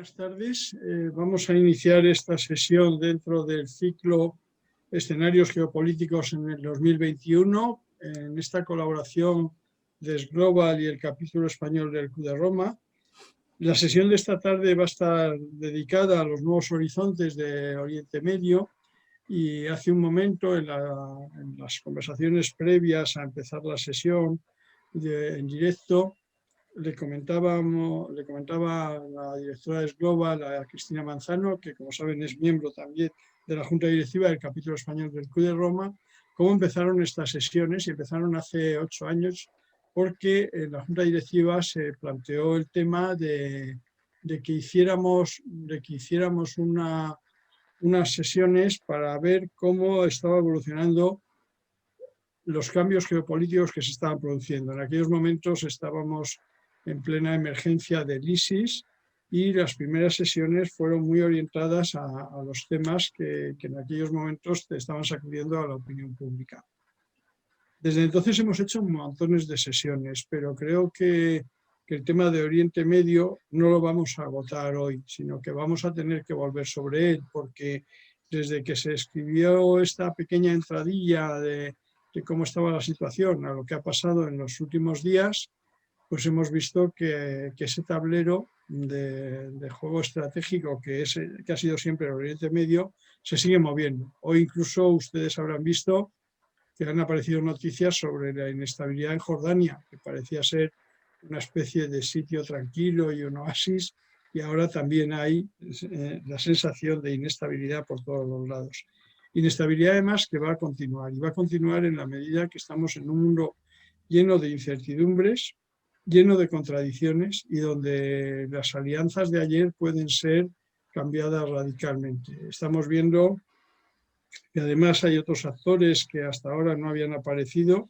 Buenas tardes. Vamos a iniciar esta sesión dentro del ciclo Escenarios Geopolíticos en el 2021, en esta colaboración de S-Global y el capítulo español del Club de Roma. La sesión de esta tarde va a estar dedicada a los nuevos horizontes de Oriente Medio y hace un momento en las conversaciones previas a empezar la sesión en directo le comentaba a la directora de S-Global, a Cristina Manzano, que como saben es miembro también de la Junta Directiva del capítulo español del Club de Roma, cómo empezaron estas sesiones, y empezaron hace 8 años porque en la Junta Directiva se planteó el tema de que hiciéramos unas sesiones para ver cómo estaba evolucionando los cambios geopolíticos que se estaban produciendo. En aquellos momentos estábamos en plena emergencia del ISIS y las primeras sesiones fueron muy orientadas a los temas que en aquellos momentos estaban sacudiendo a la opinión pública. Desde entonces hemos hecho montones de sesiones, pero creo que el tema de Oriente Medio no lo vamos a agotar hoy, sino que vamos a tener que volver sobre él, porque desde que se escribió esta pequeña entradilla de cómo estaba la situación a lo que ha pasado en los últimos días, pues hemos visto que ese tablero de juego estratégico que ha sido siempre el Oriente Medio se sigue moviendo. Hoy incluso ustedes habrán visto que han aparecido noticias sobre la inestabilidad en Jordania, que parecía ser una especie de sitio tranquilo y un oasis, y ahora también hay la sensación de inestabilidad por todos los lados. Inestabilidad además que va a continuar, y va a continuar en la medida que estamos en un mundo lleno de incertidumbres, lleno de contradicciones, y donde las alianzas de ayer pueden ser cambiadas radicalmente. Estamos viendo que además hay otros actores que hasta ahora no habían aparecido,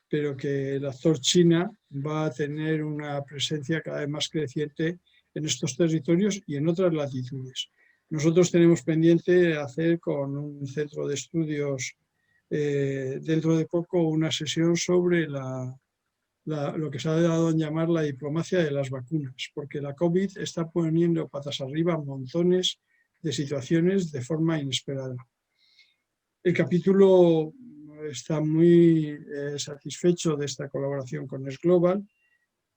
pero que el actor China va a tener una presencia cada vez más creciente en estos territorios y en otras latitudes. Nosotros tenemos pendiente hacer con un centro de estudios dentro de poco una sesión sobre lo que se ha dado en llamar la diplomacia de las vacunas, porque la COVID está poniendo patas arriba montones de situaciones de forma inesperada. El capítulo está muy satisfecho de esta colaboración con S-Global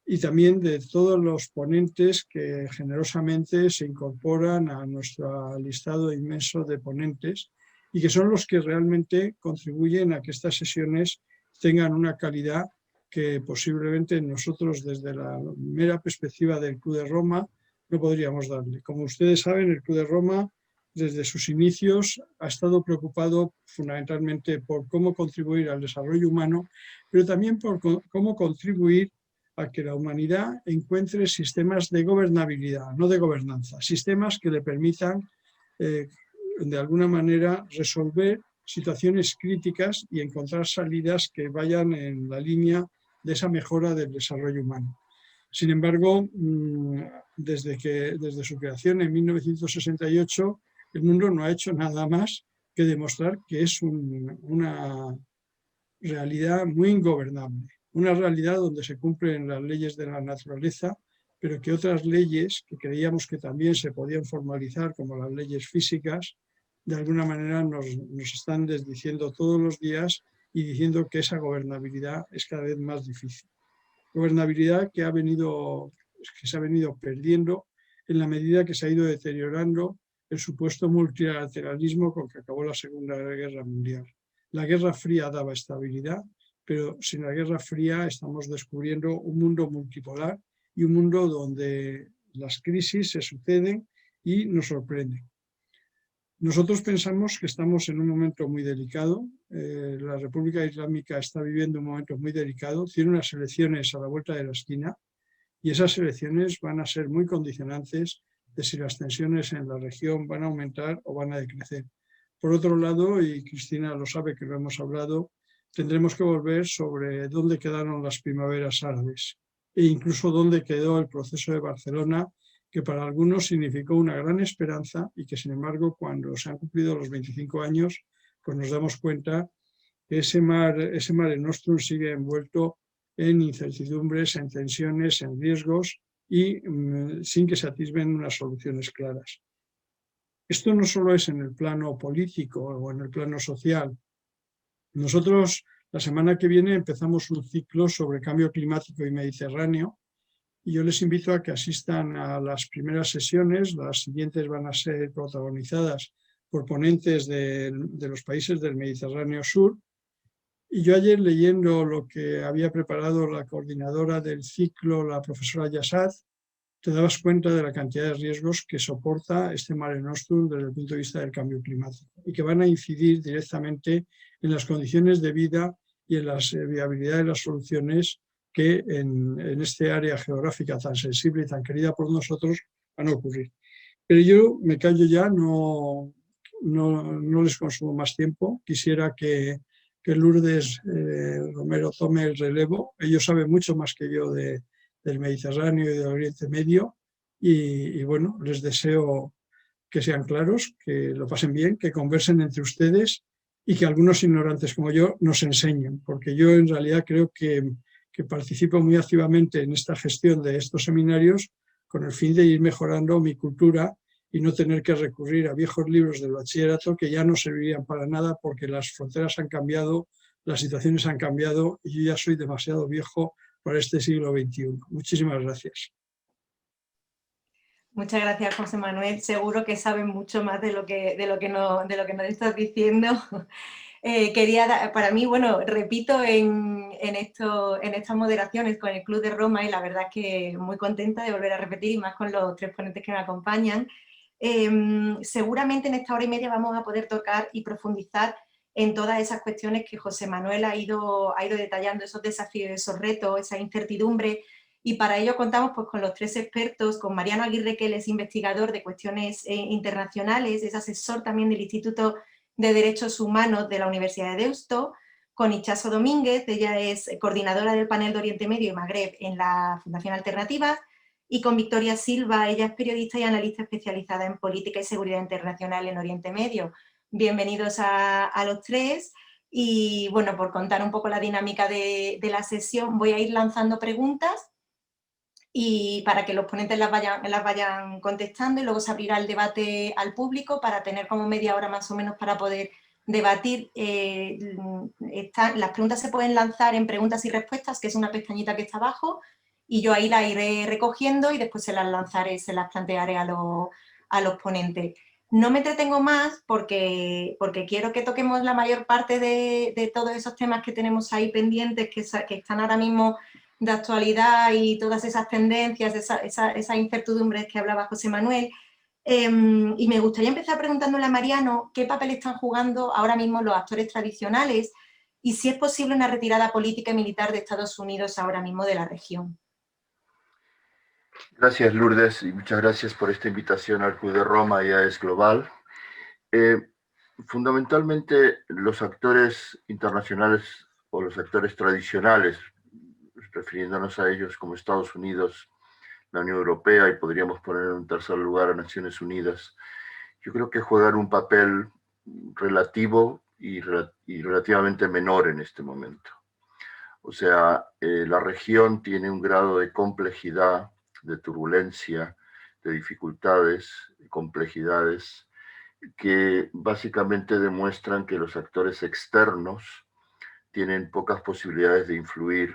y también de todos los ponentes que generosamente se incorporan a nuestro listado inmenso de ponentes y que son los que realmente contribuyen a que estas sesiones tengan una calidad que posiblemente nosotros desde la mera perspectiva del Club de Roma no podríamos darle. Como ustedes saben, el Club de Roma desde sus inicios ha estado preocupado fundamentalmente por cómo contribuir al desarrollo humano, pero también por cómo contribuir a que la humanidad encuentre sistemas de gobernabilidad, no de gobernanza, sistemas que le permitan de alguna manera resolver situaciones críticas y encontrar salidas que vayan en la línea de esa mejora del desarrollo humano. Sin embargo, desde su creación en 1968, el mundo no ha hecho nada más que demostrar que es una realidad muy ingobernable, una realidad donde se cumplen las leyes de la naturaleza, pero que otras leyes que creíamos que también se podían formalizar, como las leyes físicas, de alguna manera nos están desdiciendo todos los días y diciendo que esa gobernabilidad es cada vez más difícil. Gobernabilidad que se ha venido perdiendo en la medida que se ha ido deteriorando el supuesto multilateralismo con que acabó la Segunda Guerra Mundial. La Guerra Fría daba estabilidad, pero sin la Guerra Fría estamos descubriendo un mundo multipolar y un mundo donde las crisis se suceden y nos sorprenden. Nosotros pensamos que estamos en un momento muy delicado. La República Islámica está viviendo un momento muy delicado. Tiene unas elecciones a la vuelta de la esquina y esas elecciones van a ser muy condicionantes de si las tensiones en la región van a aumentar o van a decrecer. Por otro lado, y Cristina lo sabe que lo hemos hablado, tendremos que volver sobre dónde quedaron las primaveras árabes e incluso dónde quedó el proceso de Barcelona, que para algunos significó una gran esperanza y que, sin embargo, cuando se han cumplido los 25 años, pues nos damos cuenta que ese Mare Nostrum sigue envuelto en incertidumbres, en tensiones, en riesgos y sin que se atisben unas soluciones claras. Esto no solo es en el plano político o en el plano social. Nosotros la semana que viene empezamos un ciclo sobre cambio climático y Mediterráneo y yo les invito a que asistan a las primeras sesiones. Las siguientes van a ser protagonizadas por ponentes de los países del Mediterráneo Sur. Y yo ayer, leyendo lo que había preparado la coordinadora del ciclo, la profesora Yassad, te dabas cuenta de la cantidad de riesgos que soporta este Mare Nostrum desde el punto de vista del cambio climático y que van a incidir directamente en las condiciones de vida y en la viabilidad de las soluciones que en este área geográfica tan sensible y tan querida por nosotros van a ocurrir. Pero yo me callo ya, no les consumo más tiempo. Quisiera que Lourdes Romero tome el relevo. Ellos saben mucho más que yo del Mediterráneo y del Oriente Medio y bueno, les deseo que sean claros, que lo pasen bien, que conversen entre ustedes y que algunos ignorantes como yo nos enseñen, porque yo en realidad creo que participo muy activamente en esta gestión de estos seminarios con el fin de ir mejorando mi cultura y no tener que recurrir a viejos libros del bachillerato que ya no servirían para nada porque las fronteras han cambiado, las situaciones han cambiado y yo ya soy demasiado viejo para este siglo XXI. Muchísimas gracias. Muchas gracias, José Manuel. Seguro que saben mucho más de lo que nos estás diciendo. Para mí, bueno, repito en estas moderaciones con el Club de Roma y la verdad es que muy contenta de volver a repetir y más con los tres ponentes que me acompañan. Seguramente en esta hora y media vamos a poder tocar y profundizar en todas esas cuestiones que José Manuel ha ido detallando, esos desafíos, esos retos, esa incertidumbre. Y para ello contamos pues, con los tres expertos, con Mariano Aguirre, que él es investigador de cuestiones internacionales, es asesor también del Instituto de Derechos Humanos de la Universidad de Deusto, con Itxaso Domínguez, ella es coordinadora del panel de Oriente Medio y Magreb en la Fundación Alternativas, y con Victoria Silva, ella es periodista y analista especializada en política y seguridad internacional en Oriente Medio. Bienvenidos a los tres. Y bueno, por contar un poco la dinámica de la sesión, voy a ir lanzando preguntas y para que los ponentes las vayan contestando y luego se abrirá el debate al público para tener como media hora más o menos para poder debatir. Las preguntas se pueden lanzar en preguntas y respuestas, que es una pestañita que está abajo, y yo ahí las iré recogiendo y después se las lanzaré, se las plantearé a los ponentes. No me entretengo más porque quiero que toquemos la mayor parte de todos esos temas que tenemos ahí pendientes, que están ahora mismo de actualidad y todas esas tendencias, esas incertidumbres que hablaba José Manuel. Y me gustaría empezar preguntándole a Mariano qué papel están jugando ahora mismo los actores tradicionales y si es posible una retirada política y militar de Estados Unidos ahora mismo de la región. Gracias, Lourdes, y muchas gracias por esta invitación al Club de Roma y a Es Global. Fundamentalmente, los actores internacionales o los actores tradicionales, refiriéndonos a ellos como Estados Unidos, la Unión Europea y podríamos poner en un tercer lugar a Naciones Unidas, yo creo que juegan un papel relativo y relativamente menor en este momento. O sea, la región tiene un grado de complejidad, de turbulencia, de dificultades, de complejidades, que básicamente demuestran que los actores externos tienen pocas posibilidades de influir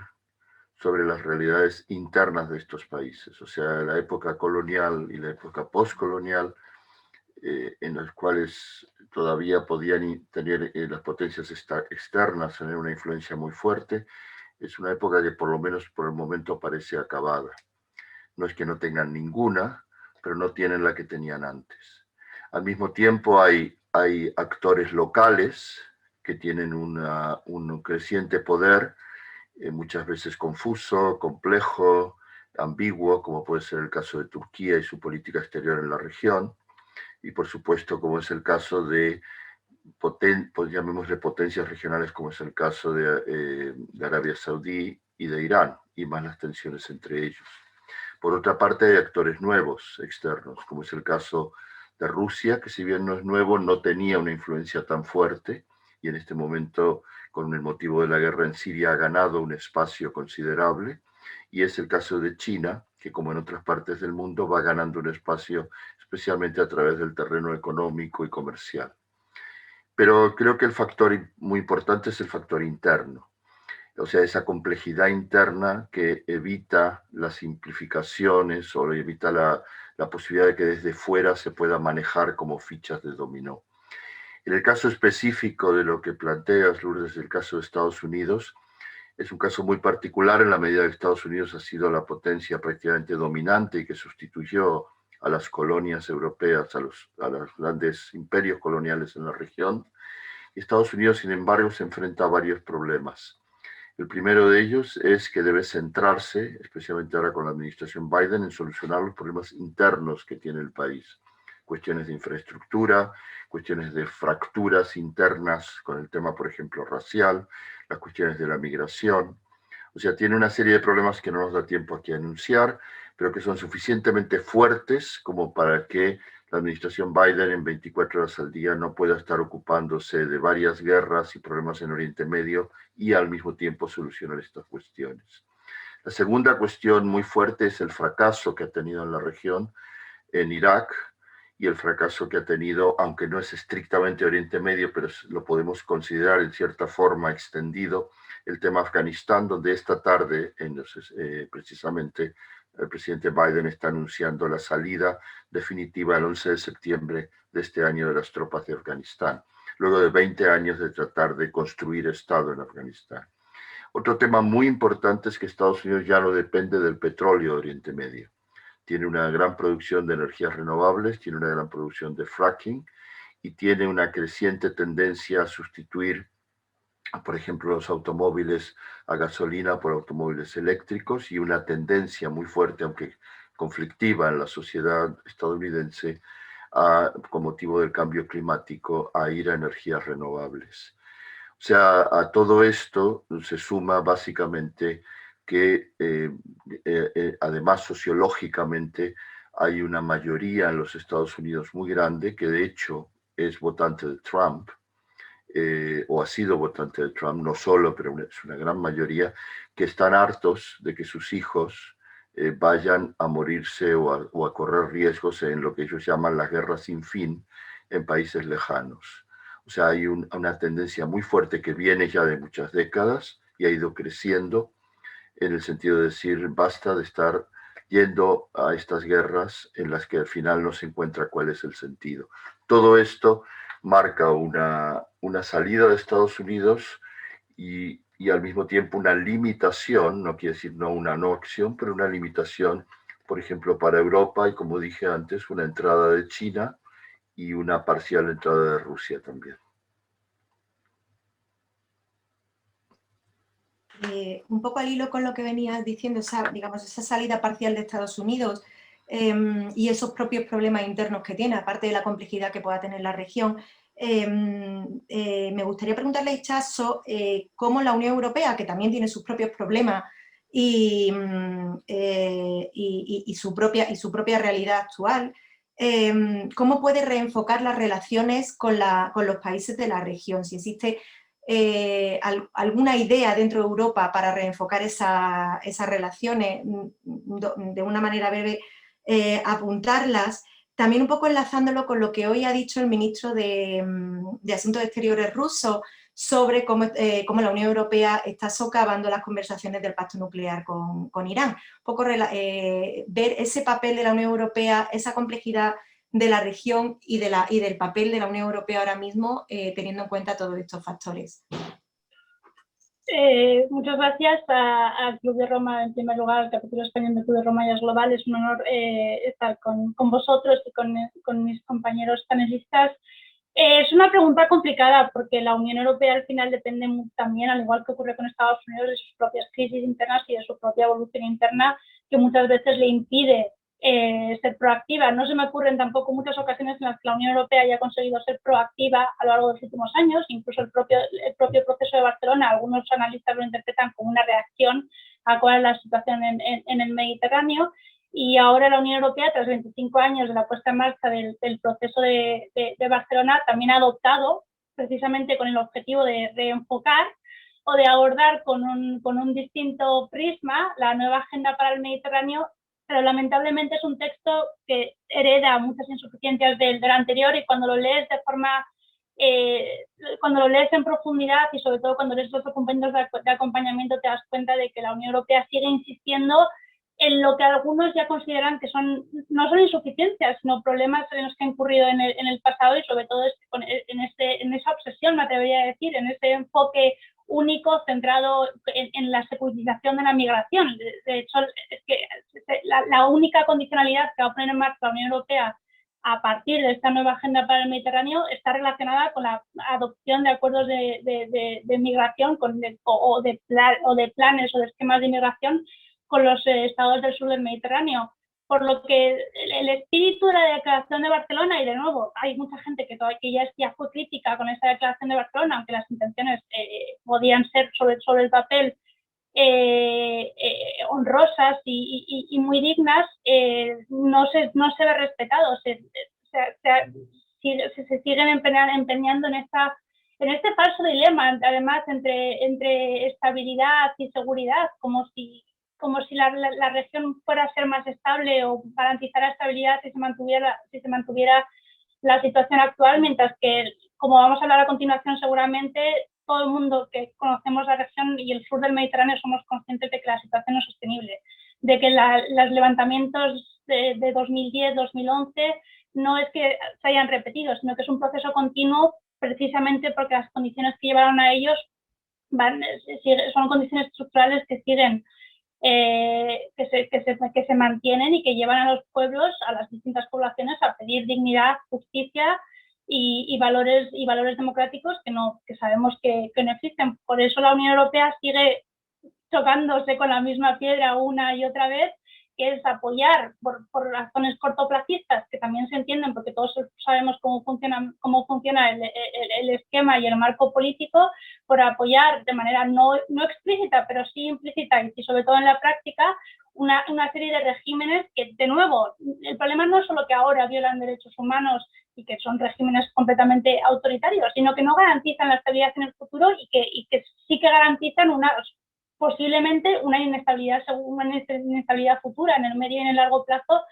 sobre las realidades internas de estos países. O sea, la época colonial y la época postcolonial, en las cuales todavía podían tener las potencias externas, tener una influencia muy fuerte, es una época que por lo menos por el momento parece acabada. No es que no tengan ninguna, pero no tienen la que tenían antes. Al mismo tiempo hay actores locales que tienen un creciente poder, muchas veces confuso, complejo, ambiguo, como puede ser el caso de Turquía y su política exterior en la región, y por supuesto como es el caso de, pues llamémosle potencias regionales, como es el caso de Arabia Saudí y de Irán, y más las tensiones entre ellos. Por otra parte, hay actores nuevos, externos, como es el caso de Rusia, que si bien no es nuevo, no tenía una influencia tan fuerte, y en este momento, con el motivo de la guerra en Siria, ha ganado un espacio considerable, y es el caso de China, que como en otras partes del mundo va ganando un espacio especialmente a través del terreno económico y comercial. Pero creo que el factor muy importante es el factor interno, o sea, esa complejidad interna que evita las simplificaciones o evita la posibilidad de que desde fuera se pueda manejar como fichas de dominó. En el caso específico de lo que planteas, Lourdes, el caso de Estados Unidos, es un caso muy particular en la medida que Estados Unidos ha sido la potencia prácticamente dominante y que sustituyó a las colonias europeas, a los grandes imperios coloniales en la región. Y Estados Unidos, sin embargo, se enfrenta a varios problemas. El primero de ellos es que debe centrarse, especialmente ahora con la administración Biden, en solucionar los problemas internos que tiene el país. Cuestiones de infraestructura, cuestiones de fracturas internas con el tema, por ejemplo, racial, las cuestiones de la migración. O sea, tiene una serie de problemas que no nos da tiempo aquí a anunciar, pero que son suficientemente fuertes como para que la administración Biden en 24 horas al día no pueda estar ocupándose de varias guerras y problemas en Oriente Medio y al mismo tiempo solucionar estas cuestiones. La segunda cuestión muy fuerte es el fracaso que ha tenido en la región, en Irak, y el fracaso que ha tenido, aunque no es estrictamente Oriente Medio, pero lo podemos considerar en cierta forma extendido, el tema Afganistán, donde esta tarde, precisamente, el presidente Biden está anunciando la salida definitiva el 11 de septiembre de este año de las tropas de Afganistán, luego de 20 años de tratar de construir Estado en Afganistán. Otro tema muy importante es que Estados Unidos ya no depende del petróleo de Oriente Medio. Tiene una gran producción de energías renovables, tiene una gran producción de fracking y tiene una creciente tendencia a sustituir, por ejemplo, los automóviles a gasolina por automóviles eléctricos y una tendencia muy fuerte, aunque conflictiva en la sociedad estadounidense, con motivo del cambio climático, a ir a energías renovables. O sea, a todo esto se suma básicamente que además sociológicamente hay una mayoría en los Estados Unidos muy grande que de hecho es votante de Trump, o ha sido votante de Trump, no solo, pero es una gran mayoría, que están hartos de que sus hijos vayan a morirse o a correr riesgos en lo que ellos llaman la guerra sin fin en países lejanos. O sea, hay una tendencia muy fuerte que viene ya de muchas décadas y ha ido creciendo en el sentido de decir, basta de estar yendo a estas guerras en las que al final no se encuentra cuál es el sentido. Todo esto marca una salida de Estados Unidos y al mismo tiempo una limitación, no quiere decir no una no acción, pero una limitación, por ejemplo, para Europa y, como dije antes, una entrada de China y una parcial entrada de Rusia también. Un poco al hilo con lo que venías diciendo, esa salida parcial de Estados Unidos y esos propios problemas internos que tiene, aparte de la complejidad que pueda tener la región, me gustaría preguntarle a Itxaso cómo la Unión Europea, que también tiene sus propios problemas y su propia realidad actual, cómo puede reenfocar las relaciones con los países de la región, si existe alguna idea dentro de Europa para reenfocar esas relaciones, de una manera breve apuntarlas, también un poco enlazándolo con lo que hoy ha dicho el ministro de Asuntos Exteriores ruso sobre cómo la Unión Europea está socavando las conversaciones del pacto nuclear con Irán. Un poco ver ese papel de la Unión Europea, esa complejidad de la región y del papel de la Unión Europea ahora mismo, teniendo en cuenta todos estos factores. Muchas gracias al Club de Roma, en primer lugar, al capítulo español del Club de Roma y es Global. Es un honor estar con vosotros y con mis compañeros panelistas. Es una pregunta complicada porque la Unión Europea al final depende también, al igual que ocurre con Estados Unidos, de sus propias crisis internas y de su propia evolución interna, que muchas veces le impide ser proactiva. No se me ocurren tampoco muchas ocasiones en las que la Unión Europea haya conseguido ser proactiva a lo largo de los últimos años, incluso el propio proceso de Barcelona, algunos analistas lo interpretan como una reacción a cuál es la situación en el Mediterráneo, y ahora la Unión Europea, tras 25 años de la puesta en marcha del proceso de Barcelona, también ha adoptado, precisamente con el objetivo de reenfocar o de abordar con un distinto prisma la nueva agenda para el Mediterráneo, pero lamentablemente es un texto que hereda muchas insuficiencias del anterior, y cuando lo lees de forma, cuando lo lees en profundidad, y sobre todo cuando lees los documentos de acompañamiento, te das cuenta de que la Unión Europea sigue insistiendo en lo que algunos ya consideran que no son insuficiencias, sino problemas en los que ha incurrido en el pasado, y sobre todo en esa obsesión, me atrevería a decir, en ese enfoque único centrado en la securitización de la migración. De hecho, es que la única condicionalidad que va a poner en marcha la Unión Europea a partir de esta nueva agenda para el Mediterráneo está relacionada con la adopción de acuerdos de migración o de planes o de esquemas de inmigración con los estados del sur del Mediterráneo. Por lo que el espíritu de la Declaración de Barcelona, y de nuevo, hay mucha gente que ya fue crítica con esta Declaración de Barcelona, aunque las intenciones podían ser sobre el papel honrosas y muy dignas, no se ve respetado. Se siguen empeñando en este falso dilema, además, entre estabilidad y seguridad, como si la región fuera a ser más estable o garantizar la estabilidad si se mantuviera la situación actual, mientras que, como vamos a hablar a continuación seguramente, todo el mundo que conocemos la región y el sur del Mediterráneo somos conscientes de que la situación no es sostenible, de que los levantamientos de 2010, 2011 no es que se hayan repetido, sino que es un proceso continuo, precisamente porque las condiciones que llevaron a ellos son condiciones estructurales que siguen, que se mantienen y que llevan a los pueblos, a las distintas poblaciones, a pedir dignidad, justicia y valores democráticos que sabemos que no existen. Por eso la Unión Europea sigue chocándose con la misma piedra una y otra vez, que es apoyar por razones cortoplacistas, que también se entienden porque todos sabemos cómo funciona el esquema y el marco político, por apoyar de manera no explícita, pero sí implícita y sobre todo en la práctica, una serie de regímenes que, de nuevo, el problema no es solo que ahora violan derechos humanos y que son regímenes completamente autoritarios, sino que no garantizan la estabilidad en el futuro y que sí que garantizan posiblemente una inestabilidad futura en el medio y en el largo plazo,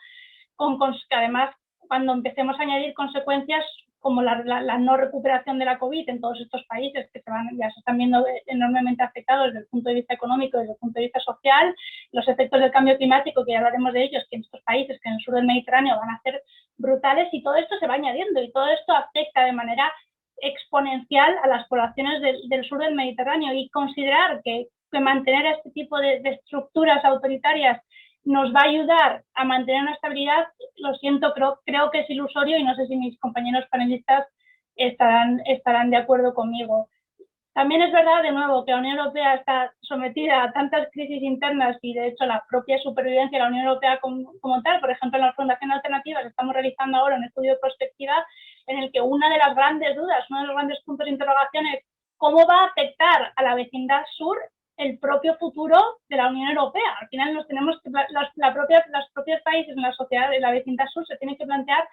que además, cuando empecemos a añadir consecuencias como la no recuperación de la COVID en todos estos países que ya se están viendo enormemente afectados desde el punto de vista económico, desde el punto de vista social, los efectos del cambio climático, que ya hablaremos de ellos, que en estos países, que en el sur del Mediterráneo van a ser brutales, y todo esto se va añadiendo, y todo esto afecta de manera exponencial a las poblaciones del sur del Mediterráneo, y considerar que mantener este tipo de estructuras autoritarias nos va a ayudar a mantener una estabilidad, lo siento, creo que es ilusorio, y no sé si mis compañeros panelistas estarán de acuerdo conmigo. También es verdad, de nuevo, que la Unión Europea está sometida a tantas crisis internas, y de hecho la propia supervivencia de la Unión Europea como tal. Por ejemplo, en la Fundación Alternativas estamos realizando ahora un estudio de prospectiva en el que una de las grandes dudas, uno de los grandes puntos de interrogación es cómo va a afectar a la vecindad sur el propio futuro de la Unión Europea. Al final los propios países en la sociedad de la vecindad sur se tienen que plantear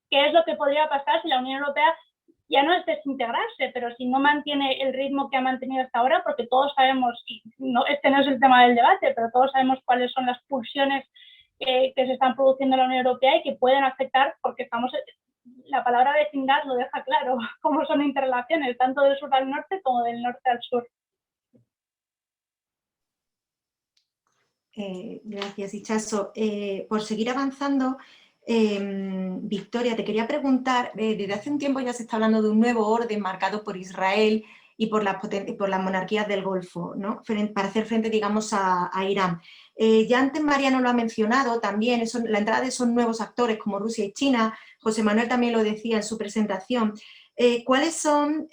qué es lo que podría pasar si la Unión Europea ya no es desintegrarse, pero si no mantiene el ritmo que ha mantenido hasta ahora, porque todos sabemos, y este no es el tema del debate, pero todos sabemos cuáles son las pulsiones que se están produciendo en la Unión Europea y que pueden afectar, porque la palabra vecindad lo deja claro, cómo son interrelaciones, tanto del sur al norte como del norte al sur. Gracias, Itxaso. Por seguir avanzando, Victoria, te quería preguntar, desde hace un tiempo ya se está hablando de un nuevo orden marcado por Israel y por las monarquías del Golfo, ¿no? Para hacer frente, digamos, a Irán. Ya antes Mariano lo ha mencionado también, la entrada de esos nuevos actores como Rusia y China. José Manuel también lo decía en su presentación. ¿Cuáles son...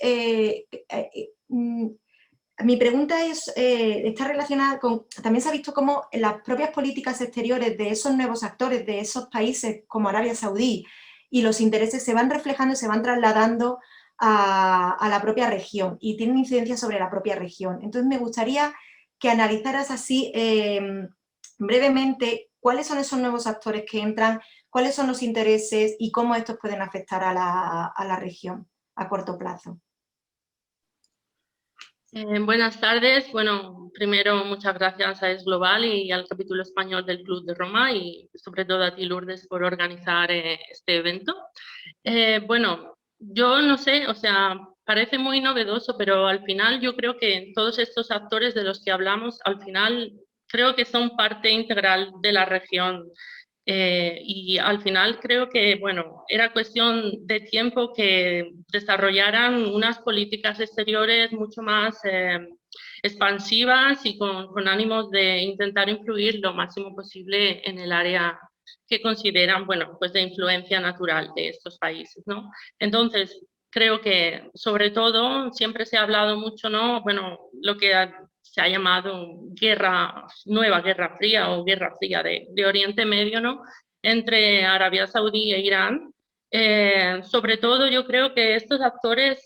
Mi pregunta está relacionada con, también se ha visto cómo las propias políticas exteriores de esos nuevos actores, de esos países como Arabia Saudí, y los intereses se van reflejando y se van trasladando a la propia región y tienen incidencia sobre la propia región. Entonces me gustaría que analizaras así brevemente cuáles son esos nuevos actores que entran, cuáles son los intereses y cómo estos pueden afectar a la región a corto plazo. Buenas tardes. Bueno, primero muchas gracias a Es Global y al capítulo español del Club de Roma y sobre todo a ti, Lourdes, por organizar este evento. Bueno, yo no sé, o sea, parece muy novedoso, pero al final yo creo que todos estos actores de los que hablamos, al final creo que son parte integral de la región. Y al final creo que, bueno, era cuestión de tiempo que desarrollaran unas políticas exteriores mucho más expansivas y con ánimos de intentar influir lo máximo posible en el área que consideran, bueno, pues de influencia natural de estos países, ¿no? Entonces, creo que sobre todo siempre se ha hablado mucho, ¿no? Bueno, lo que se ha llamado nueva guerra fría o guerra fría de Oriente Medio, ¿no? Entre Arabia Saudí e Irán. Sobre todo yo creo que estos actores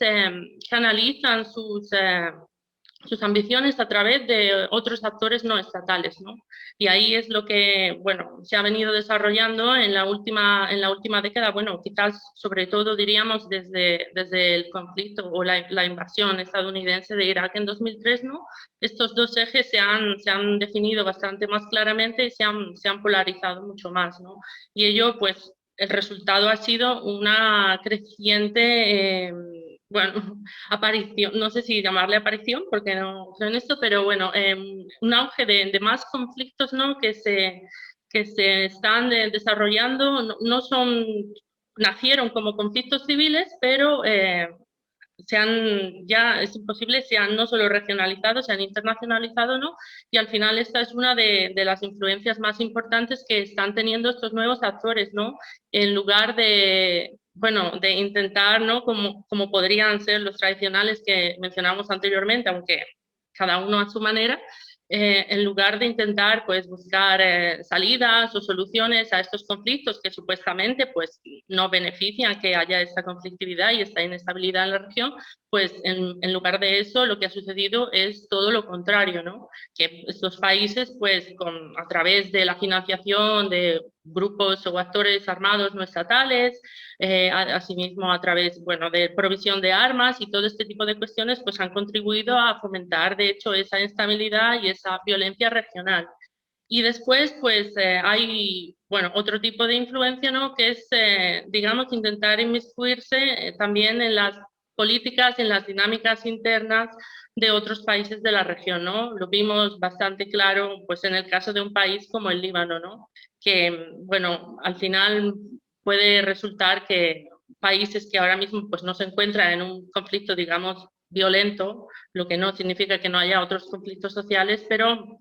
canalizan sus ambiciones a través de otros actores no estatales, ¿no? Y ahí es lo que, bueno, se ha venido desarrollando en la última década, bueno, quizás sobre todo diríamos desde el conflicto o la invasión estadounidense de Irak en 2003, ¿no? Estos dos ejes se han definido bastante más claramente y se han polarizado mucho más, ¿no? Y ello, pues, el resultado ha sido una creciente, bueno, aparición, no sé si llamarle aparición, porque no creo en esto, pero bueno, un auge de más conflictos, ¿no? que se están desarrollando, nacieron como conflictos civiles, pero ya es imposible, se han no solo regionalizado, se han internacionalizado, ¿no? Y al final esta es una de las influencias más importantes que están teniendo estos nuevos actores, ¿no? En lugar de, bueno, de intentar, ¿no? Como podrían ser los tradicionales que mencionamos anteriormente, aunque cada uno a su manera, en lugar de intentar pues buscar salidas o soluciones a estos conflictos que supuestamente pues no benefician que haya esta conflictividad y esta inestabilidad en la región, pues en lugar de eso lo que ha sucedido es todo lo contrario, ¿no? Que estos países pues a través de la financiación de grupos o actores armados no estatales, asimismo a través, bueno, de provisión de armas y todo este tipo de cuestiones, pues han contribuido a fomentar, de hecho, esa instabilidad y esa violencia regional. Y después, pues hay, bueno, otro tipo de influencia, ¿no? Que es, digamos, intentar inmiscuirse también en las políticas, en las dinámicas internas de otros países de la región, ¿no? Lo vimos bastante claro, pues en el caso de un país como el Líbano, ¿no? Que, bueno, al final puede resultar que países que ahora mismo pues no se encuentran en un conflicto, digamos, violento, lo que no significa que no haya otros conflictos sociales, pero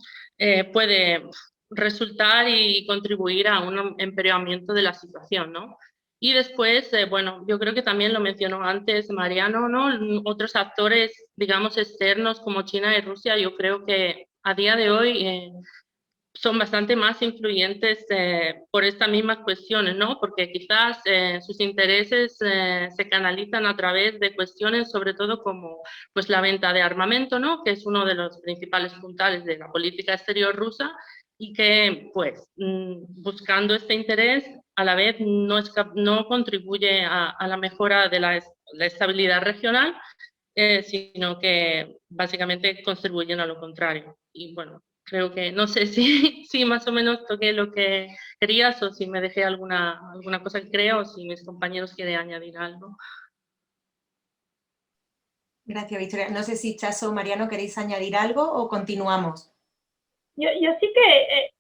puede resultar y contribuir a un empeoramiento de la situación, ¿no? Y después, bueno, yo creo que también lo mencionó antes Mariano, ¿no? Otros actores, digamos, externos como China y Rusia, yo creo que a día de hoy son bastante más influyentes por estas mismas cuestiones, ¿no? Porque quizás sus intereses se canalizan a través de cuestiones, sobre todo como pues, la venta de armamento, ¿no? Que es uno de los principales puntales de la política exterior rusa y que, pues, buscando este interés, a la vez no contribuye a la mejora de la estabilidad regional, sino que básicamente contribuyen a lo contrario. Y bueno, creo que no sé si más o menos toqué lo que querías o si me dejé alguna cosa que creo o si mis compañeros quieren añadir algo. Gracias, Victoria. No sé si Chaso o Mariano queréis añadir algo o continuamos. Yo sí que,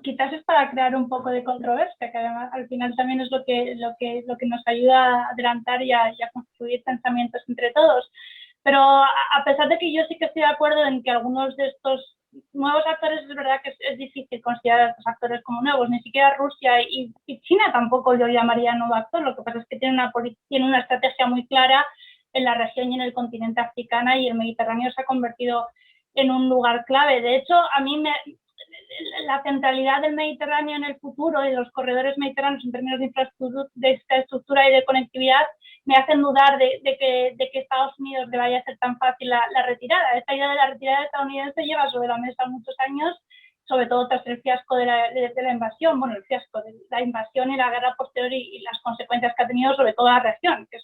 quizás es para crear un poco de controversia, que además al final también es lo que nos ayuda a adelantar y a construir pensamientos entre todos. Pero a pesar de que yo sí que estoy de acuerdo en que algunos de estos nuevos actores, es verdad que es difícil considerar a estos actores como nuevos, ni siquiera Rusia y China tampoco yo llamaría nuevo actor, lo que pasa es que tienen una estrategia muy clara en la región y en el continente africano, y el Mediterráneo se ha convertido en un lugar clave. De hecho, a mí la centralidad del Mediterráneo en el futuro y los corredores mediterráneos en términos de infraestructura y de conectividad me hacen dudar de que Estados Unidos le vaya a ser tan fácil la retirada. Esta idea de la retirada estadounidense lleva sobre la mesa muchos años sobre todo tras el fiasco de la invasión, bueno, el fiasco de la invasión y la guerra posterior y las consecuencias que ha tenido sobre toda la región, que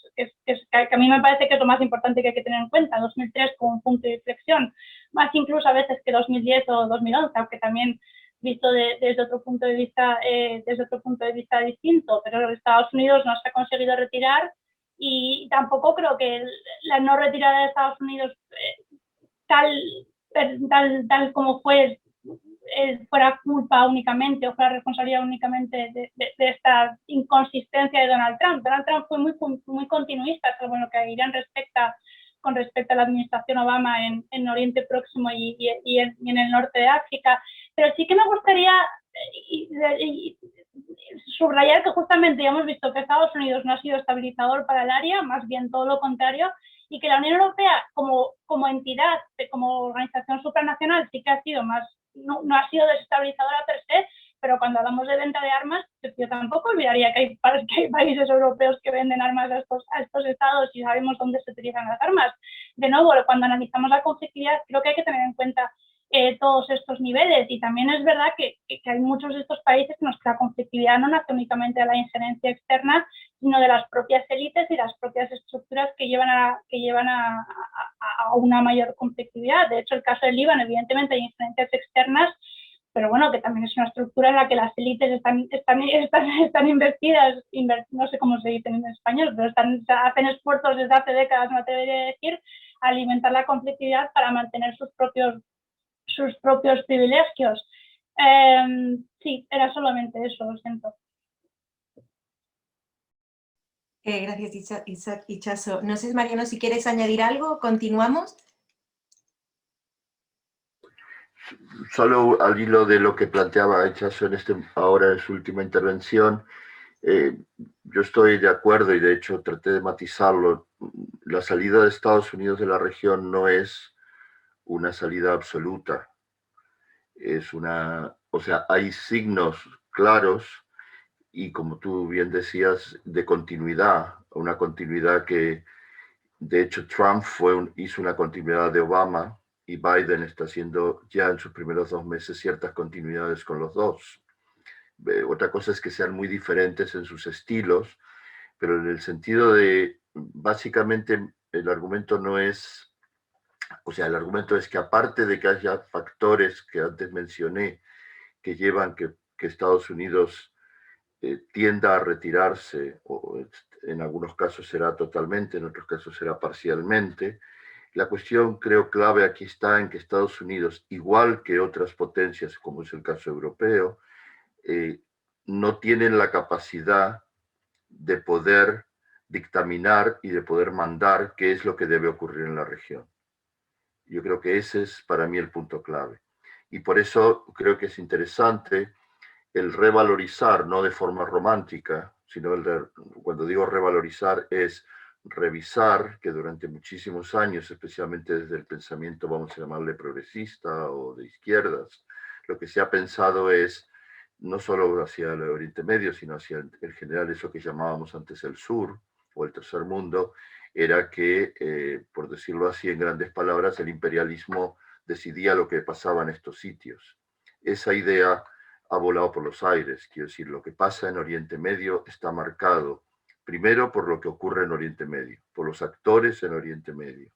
a mí me parece que es lo más importante que hay que tener en cuenta, 2003 como un punto de inflexión, más incluso a veces que 2010 o 2011, aunque también visto desde otro punto de vista distinto, pero Estados Unidos no se ha conseguido retirar y tampoco creo que la no retirada de Estados Unidos tal como fue fuera culpa únicamente o fuera responsabilidad únicamente de esta inconsistencia de Donald Trump. Donald Trump fue muy continuista, salvo en lo que Irán con respecto a la administración Obama en Oriente Próximo y en el norte de África. Pero sí que me gustaría subrayar que justamente ya hemos visto que Estados Unidos no ha sido estabilizador para el área, más bien todo lo contrario, y que la Unión Europea como entidad, como organización supranacional, sí que ha sido no ha sido desestabilizadora per se, pero cuando hablamos de venta de armas, yo tampoco olvidaría que hay países europeos que venden armas a estos estados y sabemos dónde se utilizan las armas. De nuevo, cuando analizamos la conflictividad, creo que hay que tener en cuenta todos estos niveles, y también es verdad que hay muchos de estos países en los que la conflictividad no nace únicamente de la injerencia externa, sino de las propias élites y las propias estructuras que llevan a una mayor conflictividad. De hecho, el caso del Líbano, evidentemente hay injerencias externas, pero bueno, que también es una estructura en la que las élites están investidas, no sé cómo se dice en español, pero hacen esfuerzos desde hace décadas, me atrevería a decir, a alimentar la conflictividad para mantener sus propios privilegios. Sí, era solamente eso, lo siento. Gracias, Itxaso. No sé, Mariano, si quieres añadir algo, ¿continuamos? Solo al hilo de lo que planteaba Itxaso ahora en su última intervención, yo estoy de acuerdo y de hecho traté de matizarlo. La salida de Estados Unidos de la región no es una salida absoluta. O sea, hay signos claros y, como tú bien decías, de continuidad, una continuidad que, de hecho, Trump hizo una continuidad de Obama y Biden está haciendo ya en sus primeros 2 meses ciertas continuidades con los dos. Otra cosa es que sean muy diferentes en sus estilos, pero en el sentido de, básicamente, el argumento no es, o sea, el argumento es que aparte de que haya factores que antes mencioné que llevan que Estados Unidos tienda a retirarse, o en algunos casos será totalmente, en otros casos será parcialmente. La cuestión, creo, clave aquí está en que Estados Unidos, igual que otras potencias, como es el caso europeo, no tienen la capacidad de poder dictaminar y de poder mandar qué es lo que debe ocurrir en la región. Yo creo que ese es para mí el punto clave. Y por eso creo que es interesante el revalorizar, no de forma romántica, sino cuando digo revalorizar es revisar que durante muchísimos años, especialmente desde el pensamiento, vamos a llamarle progresista o de izquierdas, lo que se ha pensado es no solo hacia el Oriente Medio, sino hacia en general eso que llamábamos antes el sur o el tercer mundo, era que, por decirlo así en grandes palabras, el imperialismo decidía lo que pasaba en estos sitios. Esa idea ha volado por los aires. Quiero decir, lo que pasa en Oriente Medio está marcado primero por lo que ocurre en Oriente Medio, por los actores en Oriente Medio.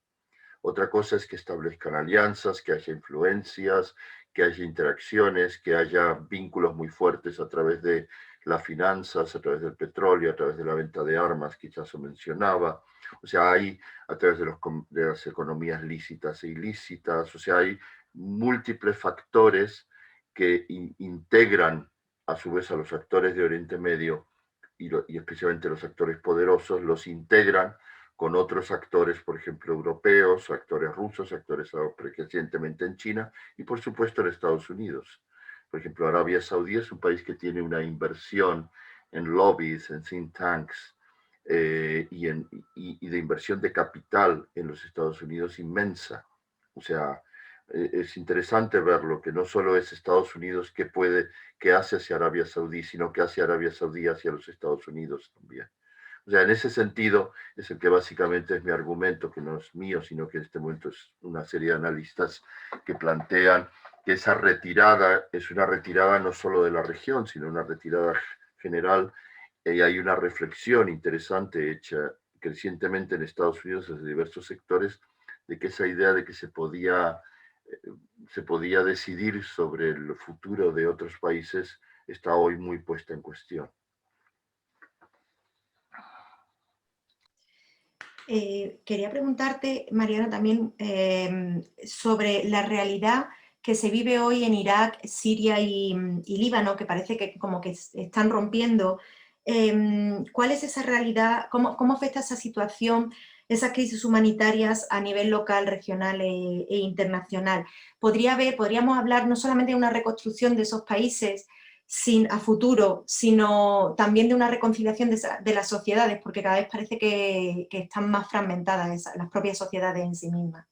Otra cosa es que establezcan alianzas, que haya influencias, que haya interacciones, que haya vínculos muy fuertes a través de las finanzas, a través del petróleo, a través de la venta de armas, que ya se mencionaba. O sea, hay a través de las economías lícitas e ilícitas. O sea, hay múltiples factores que integran a su vez a los actores de Oriente Medio y especialmente los actores poderosos, los integran con otros actores, por ejemplo, europeos, actores rusos, actores recientemente en China y por supuesto en Estados Unidos. Por ejemplo, Arabia Saudí es un país que tiene una inversión en lobbies, en think tanks y de inversión de capital en los Estados Unidos inmensa. O sea, es interesante verlo, que no solo es Estados Unidos que hace hacia Arabia Saudí, sino que hace Arabia Saudí hacia los Estados Unidos también. O sea, en ese sentido es el que básicamente es mi argumento, que no es mío, sino que en este momento es una serie de analistas que plantean que esa retirada es una retirada no solo de la región, sino una retirada general, y hay una reflexión interesante hecha crecientemente en Estados Unidos desde diversos sectores, de que esa idea de que se podía decidir sobre el futuro de otros países está hoy muy puesta en cuestión. Quería preguntarte, Mariano, también sobre la realidad que se vive hoy en Irak, Siria y Líbano, que parece que como que están rompiendo. ¿Cuál es esa realidad? ¿Cómo afecta esa situación, esas crisis humanitarias a nivel local, regional e internacional? Podríamos hablar no solamente de una reconstrucción de esos países a futuro, sino también de una reconciliación de las sociedades, porque cada vez parece que están más fragmentadas las propias sociedades en sí mismas.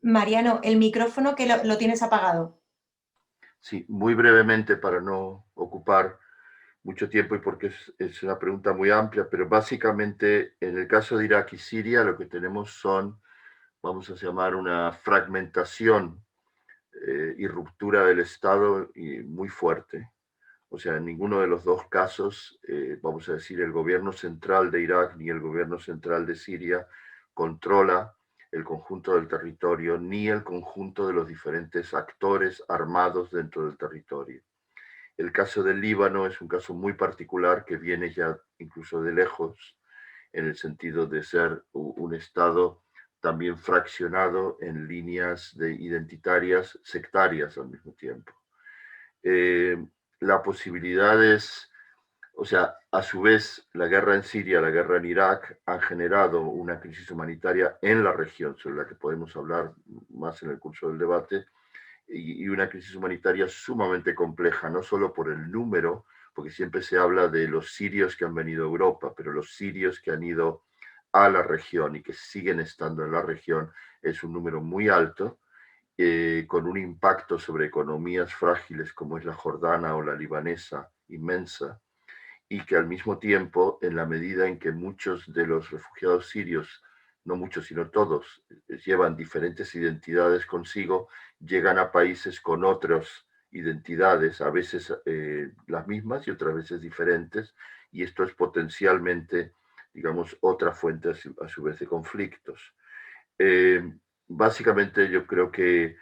Mariano, el micrófono que lo tienes apagado. Sí, muy brevemente para no ocupar mucho tiempo y porque es una pregunta muy amplia, pero básicamente en el caso de Irak y Siria lo que tenemos son, vamos a llamar, una fragmentación y ruptura del Estado muy fuerte. O sea, en ninguno de los dos casos, vamos a decir, el gobierno central de Irak ni el gobierno central de Siria controla el conjunto del territorio, ni el conjunto de los diferentes actores armados dentro del territorio. El caso del Líbano es un caso muy particular que viene ya incluso de lejos, en el sentido de ser un Estado también fraccionado en líneas identitarias sectarias al mismo tiempo. La posibilidad es, o sea, a su vez, la guerra en Siria, la guerra en Irak han generado una crisis humanitaria en la región, sobre la que podemos hablar más en el curso del debate, y una crisis humanitaria sumamente compleja, no solo por el número, porque siempre se habla de los sirios que han venido a Europa, pero los sirios que han ido a la región y que siguen estando en la región es un número muy alto, con un impacto sobre economías frágiles como es la jordana o la libanesa inmensa, y que al mismo tiempo, en la medida en que muchos de los refugiados sirios, no muchos sino todos, llevan diferentes identidades consigo, llegan a países con otras identidades, a veces las mismas y otras veces diferentes, y esto es potencialmente, digamos, otra fuente a su vez de conflictos. Básicamente yo creo que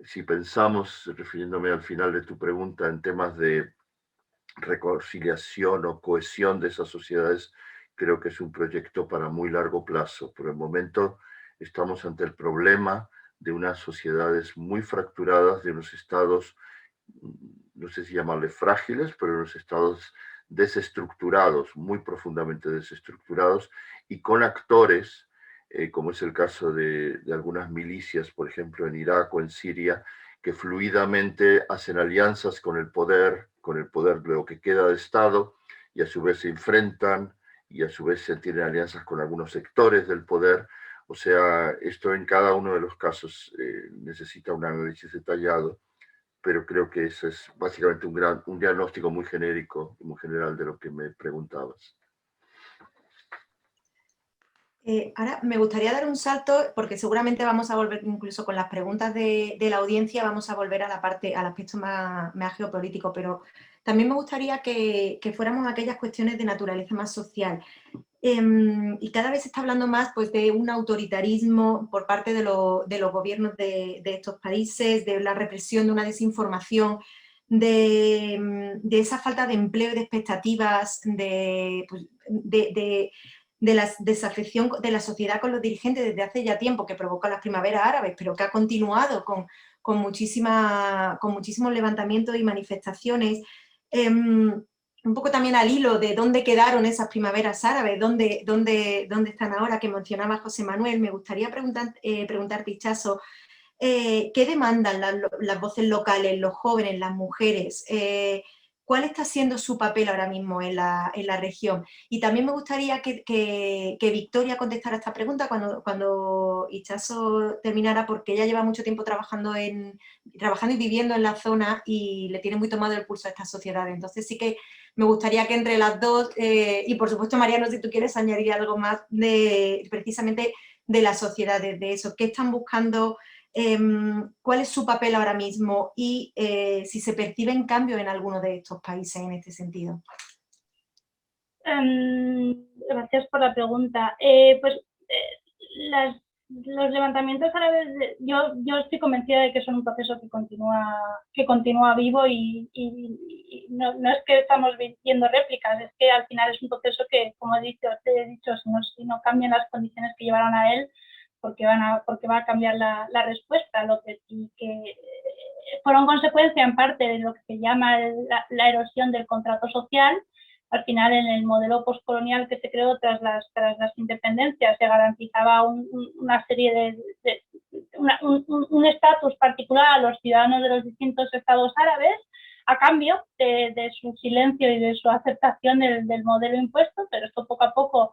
si pensamos, refiriéndome al final de tu pregunta, en temas de reconciliación o cohesión de esas sociedades, creo que es un proyecto para muy largo plazo. Por el momento estamos ante el problema de unas sociedades muy fracturadas, de unos estados, no sé si llamarle frágiles, pero unos estados desestructurados, muy profundamente desestructurados, y con actores, como es el caso de algunas milicias, por ejemplo, en Irak o en Siria, que fluidamente hacen alianzas con el poder de lo que queda de Estado, y a su vez se enfrentan, y a su vez se tienen alianzas con algunos sectores del poder. O sea, esto en cada uno de los casos necesita un análisis detallado, pero creo que eso es básicamente un diagnóstico muy genérico y muy general de lo que me preguntabas. Ahora me gustaría dar un salto, porque seguramente vamos a volver, incluso con las preguntas de la audiencia, vamos a volver a al aspecto más geopolítico, pero también me gustaría que fuéramos a aquellas cuestiones de naturaleza más social. Y cada vez se está hablando más, pues, de un autoritarismo por parte de los gobiernos de estos países, de la represión, de una desinformación, de esa falta de empleo y de expectativas, de la desafección de la sociedad con los dirigentes desde hace ya tiempo, que provocó las primaveras árabes, pero que ha continuado con muchísimos levantamientos y manifestaciones. Un poco también al hilo de dónde quedaron esas primaveras árabes, dónde están ahora, que mencionaba José Manuel. Me gustaría preguntarte, Itxaso, ¿qué demandan las voces locales, los jóvenes, las mujeres? ¿Cuál está siendo su papel ahora mismo en la región? Y también me gustaría que Victoria contestara esta pregunta cuando Itxaso terminara, porque ella lleva mucho tiempo trabajando y viviendo en la zona y le tiene muy tomado el pulso a esta sociedad. Entonces sí que me gustaría que entre las dos, y por supuesto Mariano, si tú quieres añadir algo más precisamente de las sociedades, de eso, qué están buscando, cuál es su papel ahora mismo y si se perciben cambios en alguno de estos países en este sentido. Gracias por la pregunta. Los levantamientos árabes, yo estoy convencida de que son un proceso que continúa vivo y no es que estamos viendo réplicas, es que al final es un proceso que, como te he dicho, si no cambian las condiciones que llevaron a él, porque va a cambiar la respuesta, y que fueron consecuencia en parte de lo que se llama la erosión del contrato social. Al final, en el modelo postcolonial que se creó tras las independencias, se garantizaba una serie un estatus particular a los ciudadanos de los distintos estados árabes, a cambio de su silencio y de su aceptación del modelo impuesto, pero esto poco a poco,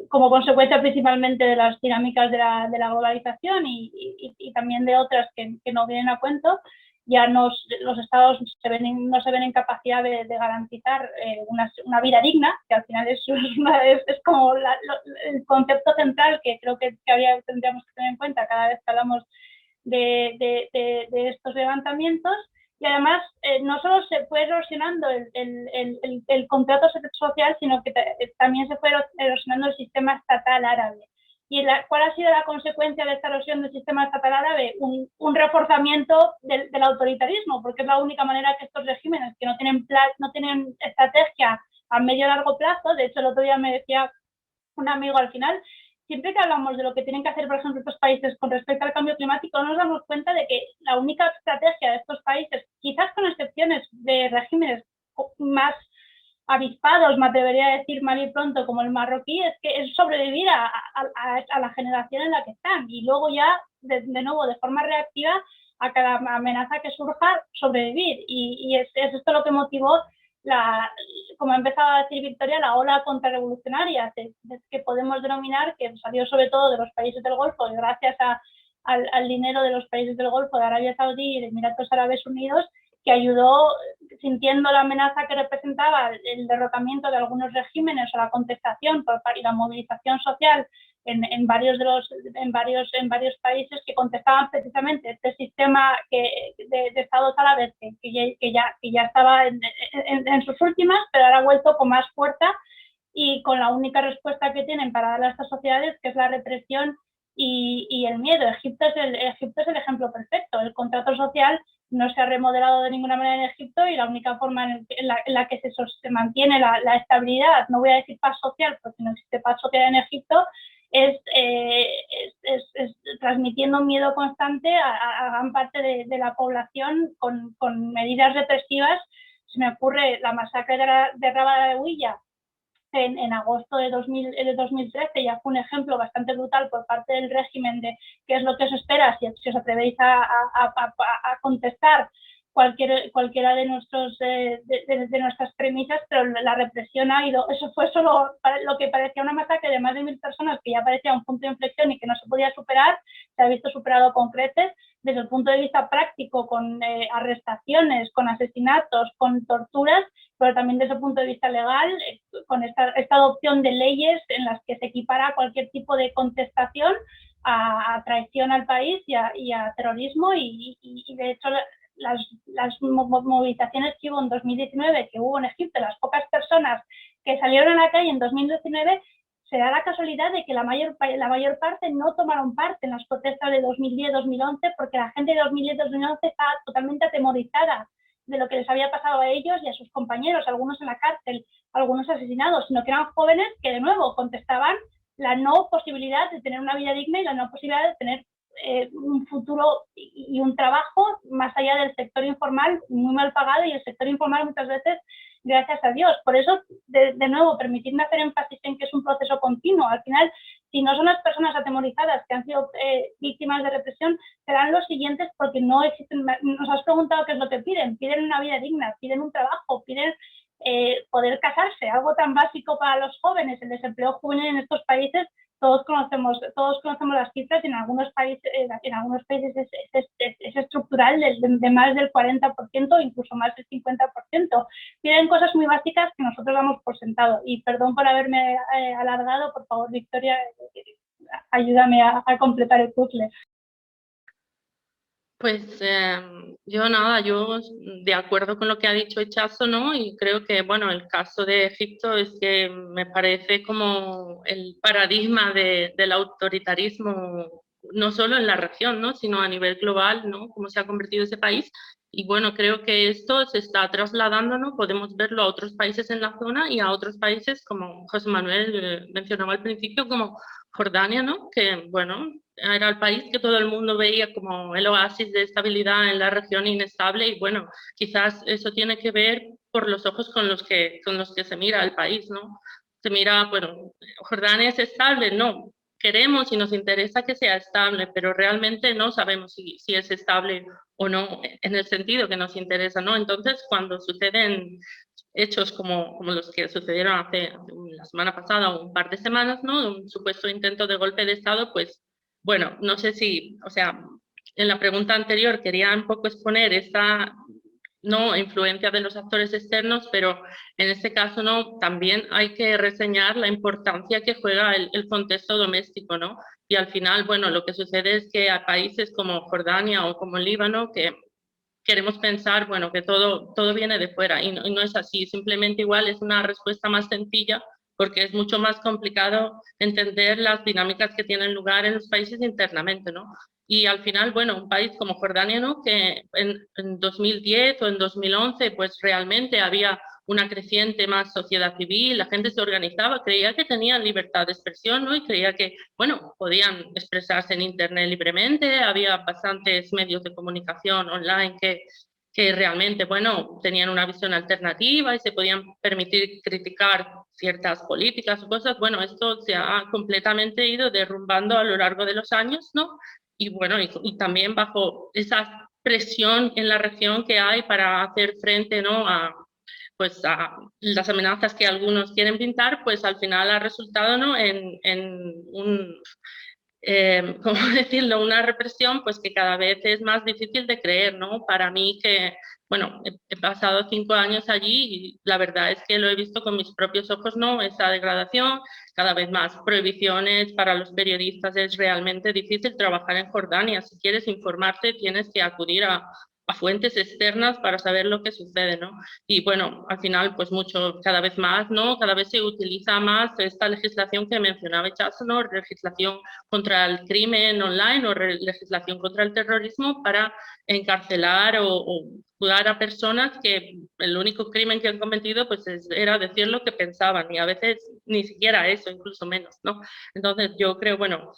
como consecuencia principalmente de las dinámicas de la globalización y también de otras que no vienen a cuento, ya los estados no se ven en capacidad de garantizar una vida digna, que al final es como el concepto central que creo que tendríamos que tener en cuenta cada vez que hablamos de estos levantamientos. Y además, no solo se fue erosionando el contrato social, sino que también se fue erosionando el sistema estatal árabe. ¿Y cuál ha sido la consecuencia de esta erosión del sistema estatal árabe? Un reforzamiento del autoritarismo, porque es la única manera que estos regímenes que no tienen estrategia a medio y largo plazo, de hecho el otro día me decía un amigo al final, siempre que hablamos de lo que tienen que hacer, por ejemplo, estos países con respecto al cambio climático, nos damos cuenta de que la única estrategia de estos países, quizás con excepciones de regímenes más avispados, me atrevería a decir mal y pronto, como el marroquí, es sobrevivir a la generación en la que están y luego ya, de nuevo, de forma reactiva, a cada amenaza que surja, sobrevivir. Y es esto lo que motivó, como ha empezado a decir Victoria, la ola contrarrevolucionaria que podemos denominar, que salió sobre todo de los países del Golfo y gracias al dinero de los países del Golfo, de Arabia Saudí y de Emiratos Árabes Unidos, que ayudó, sintiendo la amenaza que representaba el derrocamiento de algunos regímenes o la contestación y la movilización social en varios países que contestaban precisamente este sistema de estados árabes que ya estaba en sus últimas, pero ahora ha vuelto con más fuerza y con la única respuesta que tienen para dar a estas sociedades, que es la represión y el miedo. Egipto es el ejemplo perfecto. El contrato social no se ha remodelado de ninguna manera en Egipto y la única forma en la que se mantiene la estabilidad, no voy a decir paz social, porque no existe paz social en Egipto, es transmitiendo miedo constante a gran parte de la población con medidas represivas. Se me ocurre la masacre de Rabaa de Huilla en agosto de 2013, ya fue un ejemplo bastante brutal por parte del régimen de qué es lo que os espera si os atrevéis a contestar cualquiera de nuestras premisas, pero la represión ha ido, eso fue solo lo que parecía una masacre de más de 1000 personas, que ya parecía un punto de inflexión y que no se podía superar, se ha visto superado con creces, desde el punto de vista práctico, con arrestaciones, con asesinatos, con torturas, pero también desde el punto de vista legal, con esta adopción de leyes en las que se equipara cualquier tipo de contestación a traición al país y a terrorismo, y de hecho las movilizaciones que hubo en 2019, que hubo en Egipto, las pocas personas que salieron a la calle en 2019, se da la casualidad de que la mayor parte no tomaron parte en las protestas de 2010-2011, porque la gente de 2010-2011 estaba totalmente atemorizada de lo que les había pasado a ellos y a sus compañeros, algunos en la cárcel, algunos asesinados, sino que eran jóvenes que de nuevo contestaban la no posibilidad de tener una vida digna y la no posibilidad de tener un futuro y un trabajo más allá del sector informal muy mal pagado, y el sector informal muchas veces gracias a Dios. Por eso, de nuevo, permitidme hacer énfasis en que es un proceso continuo. Al final, si no son las personas atemorizadas que han sido víctimas de represión, serán los siguientes, porque no existen. Nos has preguntado qué es lo que piden. Piden una vida digna, piden un trabajo, piden poder casarse, algo tan básico para los jóvenes. El desempleo juvenil en estos países todos conocemos las cifras y en algunos países es estructural de más del 40%, incluso más del 50%. Tienen cosas muy básicas que nosotros damos por sentado. Y perdón por haberme alargado, por favor, Victoria, ayúdame a completar el puzzle. Pues yo nada, yo de acuerdo con lo que ha dicho Itxaso, ¿no? Y creo que, bueno, el caso de Egipto es que me parece como el paradigma del autoritarismo, no solo en la región, ¿no? Sino a nivel global, ¿no? Cómo se ha convertido ese país. Y bueno, creo que esto se está trasladando, ¿no? Podemos verlo a otros países en la zona y a otros países, como José Manuel mencionaba al principio, como Jordania, ¿no? Que, bueno, era el país que todo el mundo veía como el oasis de estabilidad en la región inestable y bueno, quizás eso tiene que ver por los ojos con los que se mira el país, ¿no? Se mira, bueno, Jordania es estable, no, queremos y nos interesa que sea estable, pero realmente no sabemos si es estable o no, en el sentido que nos interesa, ¿no? Entonces, cuando suceden hechos como los que sucedieron hace la semana pasada o un par de semanas, ¿no? Un supuesto intento de golpe de Estado, pues bueno, no sé si, o sea, en la pregunta anterior quería un poco exponer esta no influencia de los actores externos, pero en este caso no, también hay que reseñar la importancia que juega el contexto doméstico, ¿no? Y al final, bueno, lo que sucede es que a países como Jordania o como Líbano, que queremos pensar, bueno, que todo viene de fuera y no es así, simplemente igual es una respuesta más sencilla porque es mucho más complicado entender las dinámicas que tienen lugar en los países internamente, ¿no? Y al final, bueno, un país como Jordania, ¿no? Que en 2010 o en 2011, pues realmente había una creciente más sociedad civil, la gente se organizaba, creía que tenían libertad de expresión, ¿no? Y creía que, bueno, podían expresarse en Internet libremente, había bastantes medios de comunicación online que realmente, bueno, tenían una visión alternativa y se podían permitir criticar ciertas políticas o cosas. Bueno, esto se ha completamente ido derrumbando a lo largo de los años, ¿no? Y bueno, y también bajo esa presión en la región que hay para hacer frente, ¿no? Pues a las amenazas que algunos quieren pintar, pues al final ha resultado, ¿no? en un, ¿cómo decirlo? Una represión pues que cada vez es más difícil de creer, ¿no? Para mí que, bueno, he pasado 5 años allí y la verdad es que lo he visto con mis propios ojos, ¿no? Esa degradación, cada vez más prohibiciones para los periodistas, es realmente difícil trabajar en Jordania. Si quieres informarte tienes que acudir a fuentes externas para saber lo que sucede, ¿no? Y bueno, al final, pues mucho, cada vez más, ¿no? Cada vez se utiliza más esta legislación que mencionaba Itxaso, ¿no? Legislación contra el crimen online o legislación contra el terrorismo para encarcelar o juzgar a personas que el único crimen que han cometido pues era decir lo que pensaban y a veces ni siquiera eso, incluso menos, ¿no? Entonces yo creo, bueno,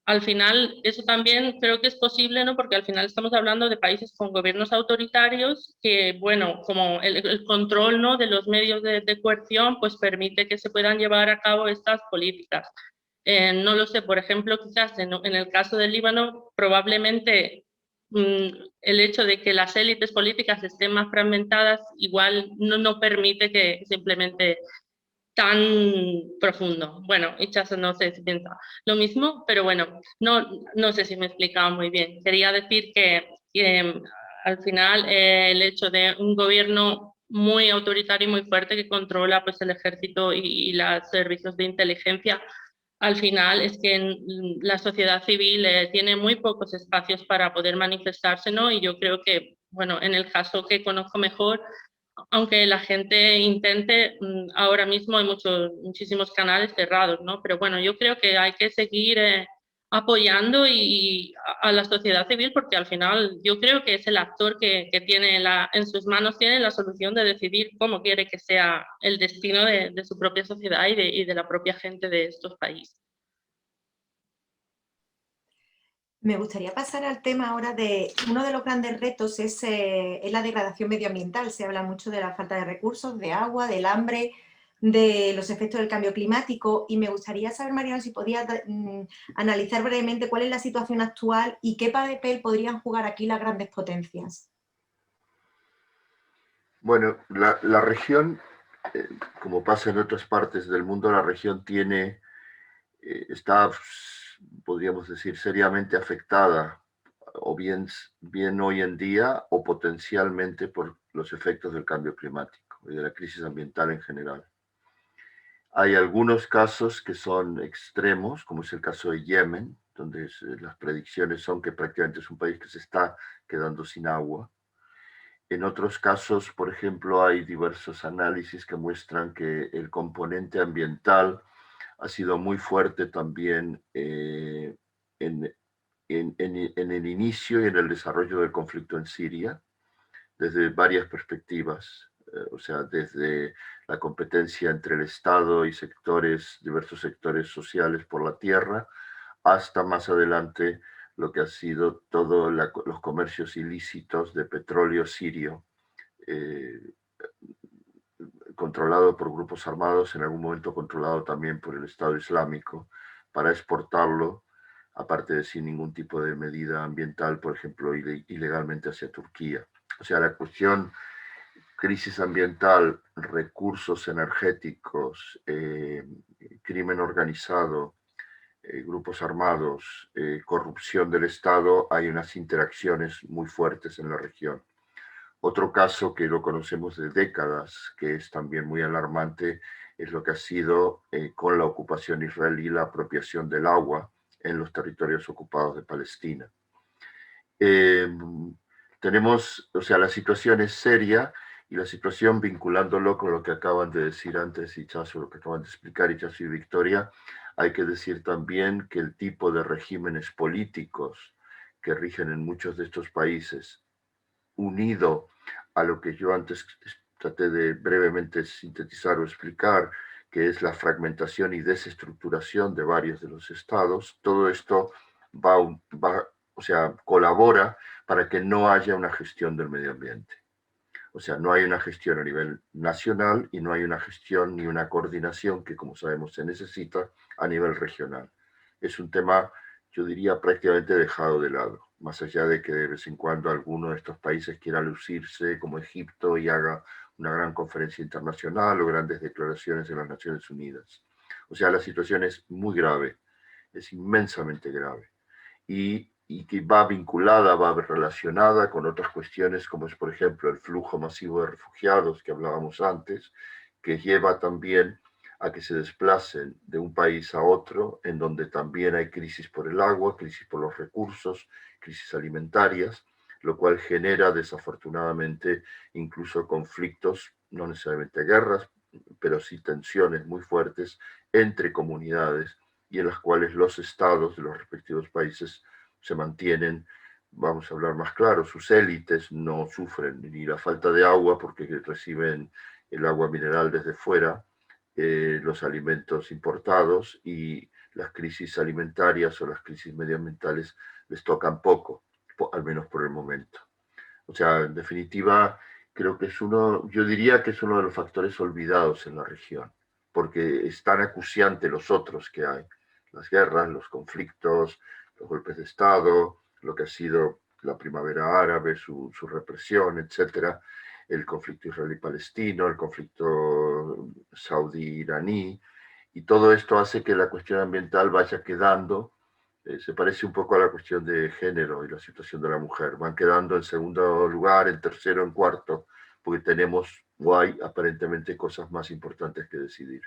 al final eso también creo que es posible, ¿no? Porque al final estamos hablando de países con gobiernos autoritarios que, bueno, como el control, ¿no? de los medios de coerción pues permite que se puedan llevar a cabo estas políticas. No lo sé, por ejemplo, quizás en el caso del Líbano, probablemente el hecho de que las élites políticas estén más fragmentadas igual no permite que simplemente tan profundo. Bueno, Itxaso no sé si piensa lo mismo, pero bueno, no sé si me he explicado muy bien. Quería decir que al final el hecho de un gobierno muy autoritario y muy fuerte que controla pues el ejército y los servicios de inteligencia, al final es que la sociedad civil tiene muy pocos espacios para poder manifestarse, ¿no? Y yo creo que, bueno, en el caso que conozco mejor, aunque la gente intente, ahora mismo hay muchísimos canales cerrados, ¿no? Pero bueno, yo creo que hay que seguir apoyando a la sociedad civil porque al final yo creo que es el actor que tiene en sus manos tiene la solución de decidir cómo quiere que sea el destino de su propia sociedad y de la propia gente de estos países. Me gustaría pasar al tema ahora de uno de los grandes retos es la degradación medioambiental. Se habla mucho de la falta de recursos, de agua, del hambre, de los efectos del cambio climático y me gustaría saber, Mariano, si podías analizar brevemente cuál es la situación actual y qué papel podrían jugar aquí las grandes potencias. Bueno, la región, como pasa en otras partes del mundo, la región tiene está, podríamos decir, seriamente afectada, o bien hoy en día, o potencialmente por los efectos del cambio climático y de la crisis ambiental en general. Hay algunos casos que son extremos, como es el caso de Yemen, donde las predicciones son que prácticamente es un país que se está quedando sin agua. En otros casos, por ejemplo, hay diversos análisis que muestran que el componente ambiental ha sido muy fuerte también en el inicio y en el desarrollo del conflicto en Siria, desde varias perspectivas. O sea, desde la competencia entre el Estado y diversos sectores sociales por la tierra, hasta más adelante lo que ha sido todos los comercios ilícitos de petróleo sirio, controlado por grupos armados, en algún momento controlado también por el Estado Islámico, para exportarlo, aparte de sin ningún tipo de medida ambiental, por ejemplo, ilegalmente hacia Turquía. O sea, la cuestión crisis ambiental, recursos energéticos, crimen organizado, grupos armados, corrupción del Estado, hay unas interacciones muy fuertes en la región. Otro caso que lo conocemos de décadas, que es también muy alarmante, es lo que ha sido con la ocupación israelí, la apropiación del agua en los territorios ocupados de Palestina. Tenemos, o sea, la situación es seria, y la situación, vinculándolo con lo que acaban de decir antes Itxaso, lo que acaban de explicar Itxaso y Victoria, hay que decir también que el tipo de regímenes políticos que rigen en muchos de estos países, unido a lo que yo antes traté de brevemente sintetizar o explicar, que es la fragmentación y desestructuración de varios de los estados, todo esto o sea, colabora para que no haya una gestión del medio ambiente. O sea, no hay una gestión a nivel nacional y no hay una gestión ni una coordinación que, como sabemos, se necesita a nivel regional. Es un tema, yo diría, prácticamente dejado de lado, más allá de que de vez en cuando alguno de estos países quiera lucirse, como Egipto, y haga una gran conferencia internacional o grandes declaraciones en las Naciones Unidas. O sea, la situación es muy grave, es inmensamente grave. Y que va vinculada, va relacionada con otras cuestiones, como es, por ejemplo, el flujo masivo de refugiados que hablábamos antes, que lleva también a que se desplacen de un país a otro, en donde también hay crisis por el agua, crisis por los recursos, crisis alimentarias, lo cual genera, desafortunadamente, incluso conflictos, no necesariamente guerras, pero sí tensiones muy fuertes entre comunidades, y en las cuales los estados de los respectivos países se mantienen, vamos a hablar más claro, sus élites no sufren ni la falta de agua porque reciben el agua mineral desde fuera, los alimentos importados, y las crisis alimentarias o las crisis medioambientales les tocan poco, al menos por el momento. O sea, en definitiva, creo que yo diría que es uno de los factores olvidados en la región, porque es tan acuciante los otros que hay, las guerras, los conflictos, los golpes de Estado, lo que ha sido la primavera árabe, su represión, etcétera, el conflicto israelí-palestino, el conflicto saudí-iraní, y todo esto hace que la cuestión ambiental vaya quedando, se parece un poco a la cuestión de género y la situación de la mujer, van quedando en segundo lugar, en tercero, en cuarto, porque tenemos o hay aparentemente cosas más importantes que decidir.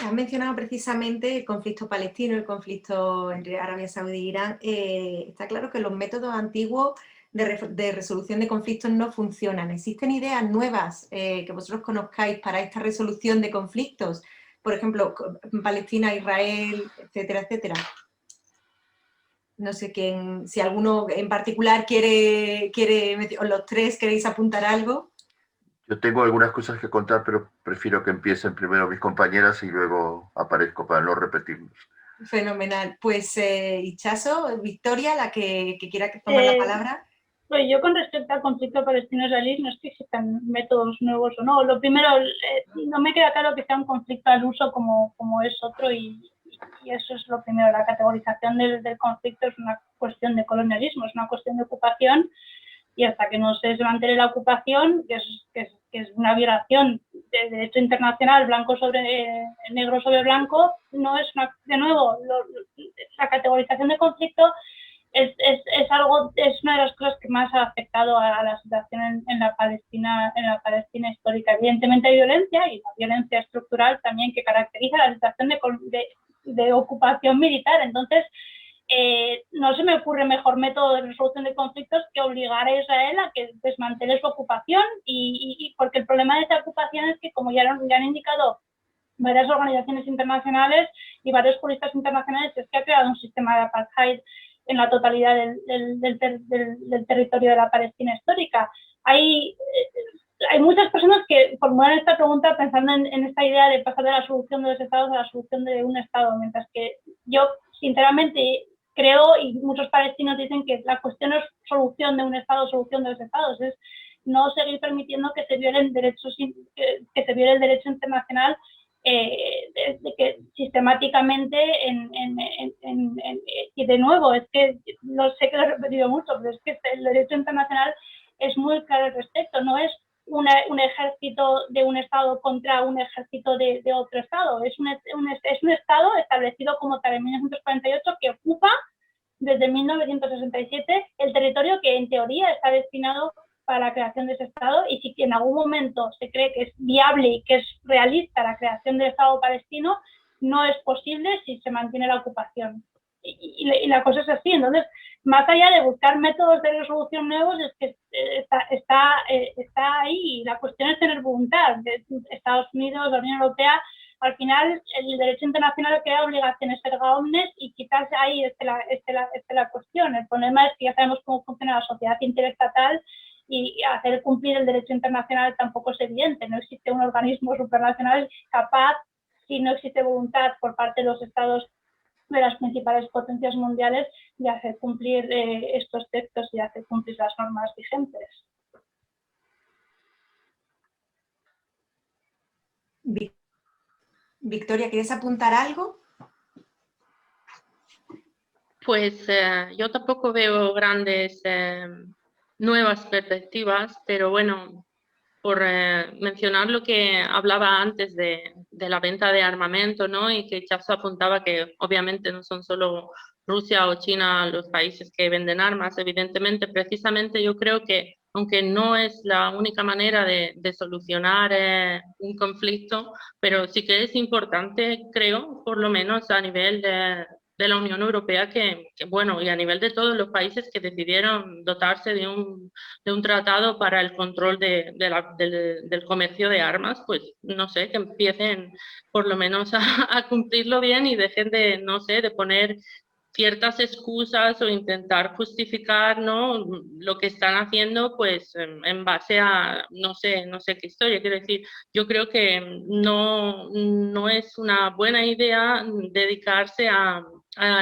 Has mencionado precisamente el conflicto palestino, el conflicto entre Arabia Saudí e Irán. Está claro que los métodos antiguos de resolución de conflictos no funcionan. ¿Existen ideas nuevas que vosotros conozcáis para esta resolución de conflictos? Por ejemplo, Palestina, Israel, etcétera, etcétera. No sé si alguno en particular quiere o los tres queréis apuntar algo. Yo tengo algunas cosas que contar, pero prefiero que empiecen primero mis compañeras y luego aparezco para no repetirnos. Fenomenal. Pues Itxaso, Victoria, la que quiera tomar la palabra. Pues yo con respecto al conflicto palestino-israelí, no es que existan métodos nuevos o no. Lo primero, no me queda claro que sea un conflicto al uso como es otro, y eso es lo primero. La categorización del conflicto es una cuestión de colonialismo, es una cuestión de ocupación, y hasta que no se desmantele la ocupación, que es una violación el derecho internacional blanco sobre negro sobre blanco no es de nuevo, la categorización de conflicto es una de las cosas que más ha afectado a la situación en la Palestina histórica. Evidentemente hay violencia, y la violencia estructural también, que caracteriza la situación de ocupación militar. Entonces, no se me ocurre mejor método de resolución de conflictos que obligar a Israel a que desmantele su ocupación, y porque el problema de esta ocupación es que, como ya han indicado varias organizaciones internacionales y varios juristas internacionales, es que ha creado un sistema de apartheid en la totalidad del territorio de la Palestina histórica. Hay muchas personas que formulan esta pregunta pensando en esta idea de pasar de la solución de los estados a la solución de un estado, mientras que yo, sinceramente, creo, y muchos palestinos dicen, que la cuestión no es solución de un estado, solución de los estados, es no seguir permitiendo que se viole el derecho internacional, de que sistemáticamente y de nuevo, es que no sé que lo he repetido mucho, pero es que el derecho internacional es muy claro al respecto. No es un ejército de un estado contra un ejército de otro estado, es un estado establecido como tal en 1948, que ocupa desde 1967 el territorio que en teoría está destinado para la creación de ese Estado, y si en algún momento se cree que es viable y que es realista la creación del Estado palestino, no es posible si se mantiene la ocupación. Y la cosa es así. Entonces, más allá de buscar métodos de resolución nuevos, es que está ahí, y la cuestión es tener voluntad. De Estados Unidos, la Unión Europea, al final el derecho internacional crea obligaciones erga omnes, y quizás ahí esté la cuestión. El problema es que ya sabemos cómo funciona la sociedad interestatal, y hacer cumplir el derecho internacional tampoco es evidente. No existe un organismo supranacional capaz, si no existe voluntad por parte de los estados de las principales potencias mundiales, de hacer cumplir estos textos y hacer cumplir las normas vigentes. Victoria, ¿quieres apuntar algo? Pues yo tampoco veo grandes nuevas perspectivas, pero bueno, por mencionar lo que hablaba antes de la venta de armamento, ¿no? Y que Chazo apuntaba que obviamente no son solo Rusia o China los países que venden armas. Evidentemente, precisamente yo creo que, aunque no es la única manera de solucionar un conflicto, pero sí que es importante, creo, por lo menos a nivel de la Unión Europea, que, bueno, y a nivel de todos los países que decidieron dotarse de un tratado para el control del comercio de armas, pues no sé, que empiecen por lo menos a cumplirlo bien, y dejen de, no sé, de poner ciertas excusas o intentar justificar, ¿no?, lo que están haciendo, pues en base a no sé qué historia. Quiero decir, yo creo que no es una buena idea dedicarse a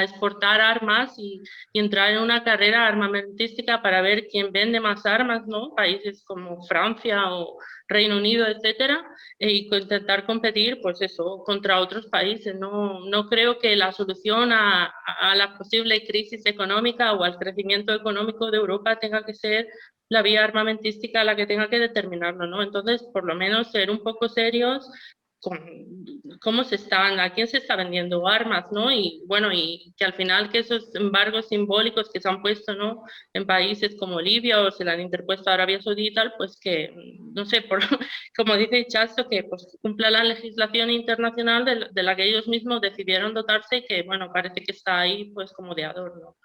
exportar armas y entrar en una carrera armamentística para ver quién vende más armas, ¿no? Países como Francia o Reino Unido, etcétera, y intentar competir, pues eso, contra otros países. No creo que la solución a la posible crisis económica o al crecimiento económico de Europa tenga que ser la vía armamentística la que tenga que determinarlo, ¿no? Entonces, por lo menos ser un poco serios con a quién se está vendiendo armas, ¿no? Y bueno, y que al final que esos embargos simbólicos que se han puesto, ¿no?, en países como Libia, o se le han interpuesto a Arabia Saudita, pues que, no sé, como dice Chazo, que pues cumpla la legislación internacional de la que ellos mismos decidieron dotarse, y que, bueno, parece que está ahí pues como de adorno.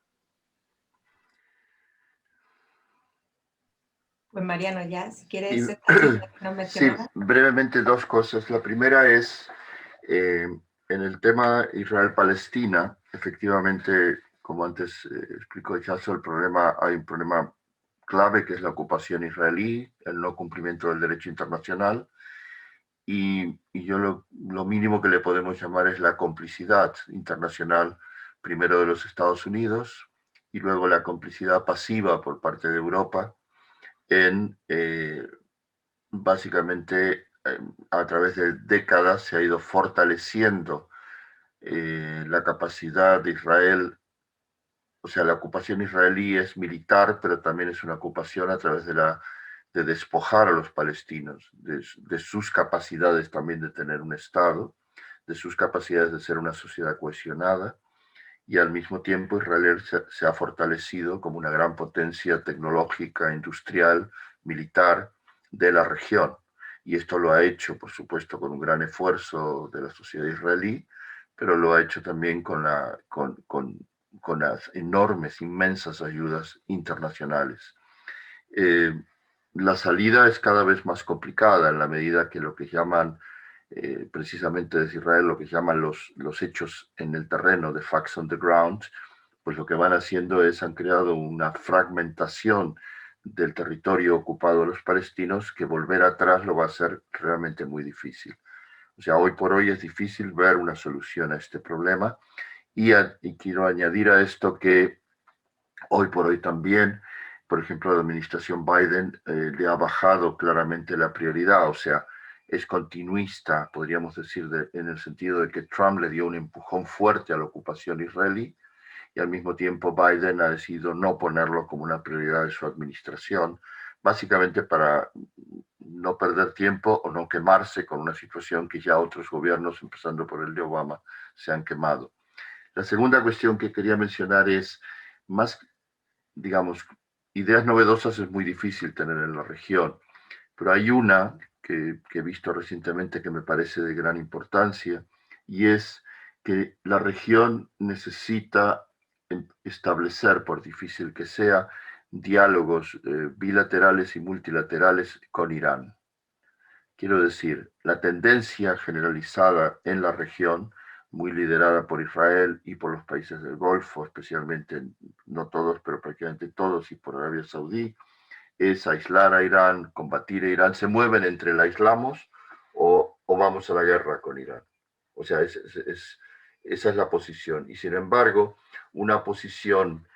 Pues Mariano, ya, si quieres... Sí, brevemente dos cosas. La primera es, en el tema Israel-Palestina, efectivamente, como antes explicó Chazo, hay un problema clave, que es la ocupación israelí, el no cumplimiento del derecho internacional, y yo lo mínimo que le podemos llamar es la complicidad internacional, primero de los Estados Unidos, y luego la complicidad pasiva por parte de Europa, en básicamente a través de décadas se ha ido fortaleciendo la capacidad de Israel. O sea, la ocupación israelí es militar, pero también es una ocupación a través de la de despojar a los palestinos de sus capacidades también de tener un Estado, de sus capacidades de ser una sociedad cohesionada, y al mismo tiempo Israel se ha fortalecido como una gran potencia tecnológica, industrial, militar de la región. Y esto lo ha hecho, por supuesto, con un gran esfuerzo de la sociedad israelí, pero lo ha hecho también con las enormes, inmensas ayudas internacionales. La salida es cada vez más complicada en la medida que lo que llaman, precisamente desde Israel, lo que llaman los hechos en el terreno, de facts on the ground, pues lo que van haciendo es, han creado una fragmentación del territorio ocupado de los palestinos, que volver atrás lo va a ser realmente muy difícil. O sea, hoy por hoy es difícil ver una solución a este problema, y quiero añadir a esto que hoy por hoy también, por ejemplo, la administración Biden le ha bajado claramente la prioridad, o sea, es continuista, podríamos decir, en el sentido de que Trump le dio un empujón fuerte a la ocupación israelí, y al mismo tiempo Biden ha decidido no ponerlo como una prioridad de su administración, básicamente para no perder tiempo o no quemarse con una situación que ya otros gobiernos, empezando por el de Obama, se han quemado. La segunda cuestión que quería mencionar es, más, digamos, ideas novedosas es muy difícil tener en la región, pero hay una que he visto recientemente que me parece de gran importancia, y es que la región necesita establecer, por difícil que sea, diálogos bilaterales y multilaterales con Irán. Quiero decir, la tendencia generalizada en la región, muy liderada por Israel y por los países del Golfo, especialmente, no todos, pero prácticamente todos, y por Arabia Saudí, es aislar a Irán, combatir a Irán. Se mueven entre el aislamos o vamos a la guerra con Irán. O sea, esa es la posición. Y sin embargo, una posición,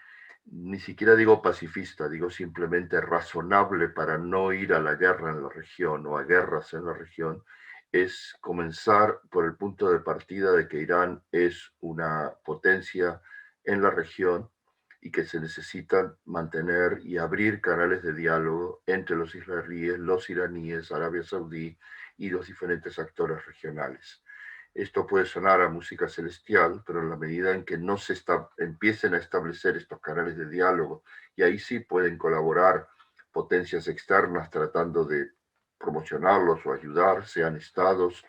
ni siquiera digo pacifista, digo simplemente razonable para no ir a la guerra en la región o a guerras en la región, es comenzar por el punto de partida de que Irán es una potencia en la región y que se necesitan mantener y abrir canales de diálogo entre los israelíes, los iraníes, Arabia Saudí y los diferentes actores regionales. Esto puede sonar a música celestial, pero en la medida en que no empiecen a establecer estos canales de diálogo, y ahí sí pueden colaborar potencias externas tratando de promocionarlos o ayudar, sean estados,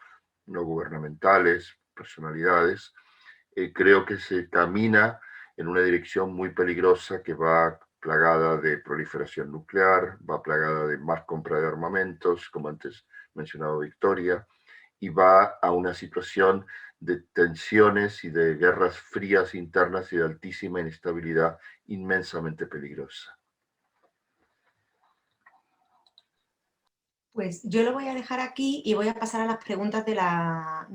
no gubernamentales, personalidades, creo que se camina en una dirección muy peligrosa que va plagada de proliferación nuclear, va plagada de más compra de armamentos, como antes mencionaba Victoria, y va a una situación de tensiones y de guerras frías internas y de altísima inestabilidad inmensamente peligrosa. Pues yo lo voy a dejar aquí y voy a pasar a las preguntas de la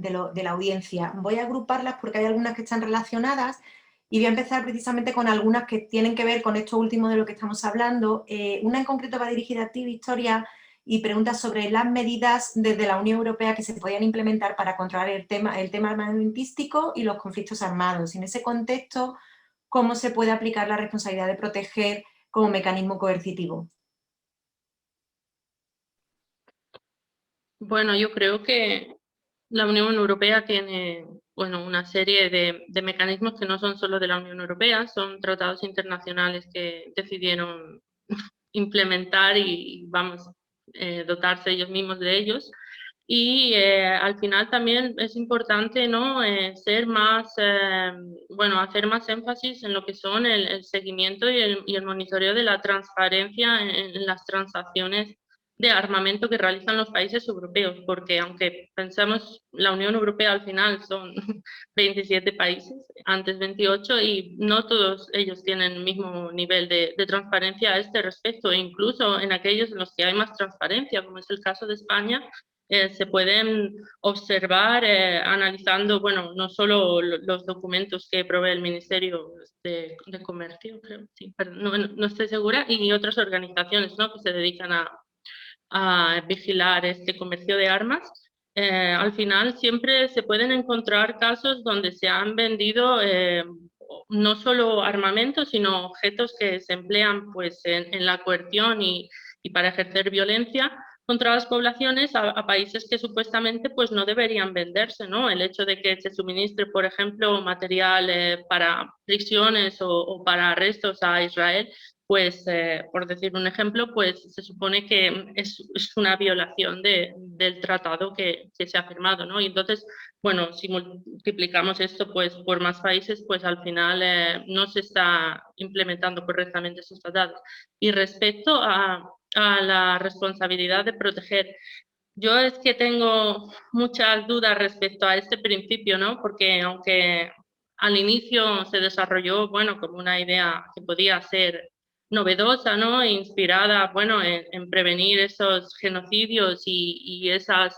audiencia. Voy a agruparlas porque hay algunas que están relacionadas y voy a empezar precisamente con algunas que tienen que ver con esto último de lo que estamos hablando. Una en concreto va dirigida a ti, Victoria, y pregunta sobre las medidas desde la Unión Europea que se podían implementar para controlar el tema armamentístico y los conflictos armados. Y en ese contexto, ¿cómo se puede aplicar la responsabilidad de proteger como mecanismo coercitivo? Bueno, yo creo que la Unión Europea tiene, bueno, una serie de mecanismos que no son solo de la Unión Europea, son tratados internacionales que decidieron implementar y vamos, dotarse ellos mismos de ellos. Y al final también es importante, ¿no? Ser más, bueno, hacer más énfasis en lo que son el seguimiento y el monitoreo de la transparencia en las transacciones de armamento que realizan los países europeos, porque aunque pensamos la Unión Europea al final son 27 países, antes 28, y no todos ellos tienen el mismo nivel de transparencia a este respecto, e incluso en aquellos en los que hay más transparencia, como es el caso de España, se pueden observar analizando, bueno, no solo los documentos que provee el Ministerio de Comercio, creo, sí, pero no estoy segura, y otras organizaciones, ¿no? Que se dedican a vigilar este comercio de armas. Al final siempre se pueden encontrar casos donde se han vendido no solo armamentos, sino objetos que se emplean pues, en la coerción y y para ejercer violencia contra las poblaciones a países que supuestamente pues no deberían venderse, ¿no? El hecho de que se suministre, por ejemplo, material para prisiones o para arrestos a Israel, pues, por decir un ejemplo, pues se supone que es una violación del tratado que se ha firmado, ¿no? Y entonces, bueno, si multiplicamos esto pues por más países, pues al final no se está implementando correctamente esos tratados. Y respecto a la responsabilidad de proteger, yo es que tengo muchas dudas respecto a este principio, ¿no? Porque aunque al inicio se desarrolló, bueno, como una idea que podía ser novedosa, ¿no? E inspirada, bueno, en prevenir esos genocidios y esas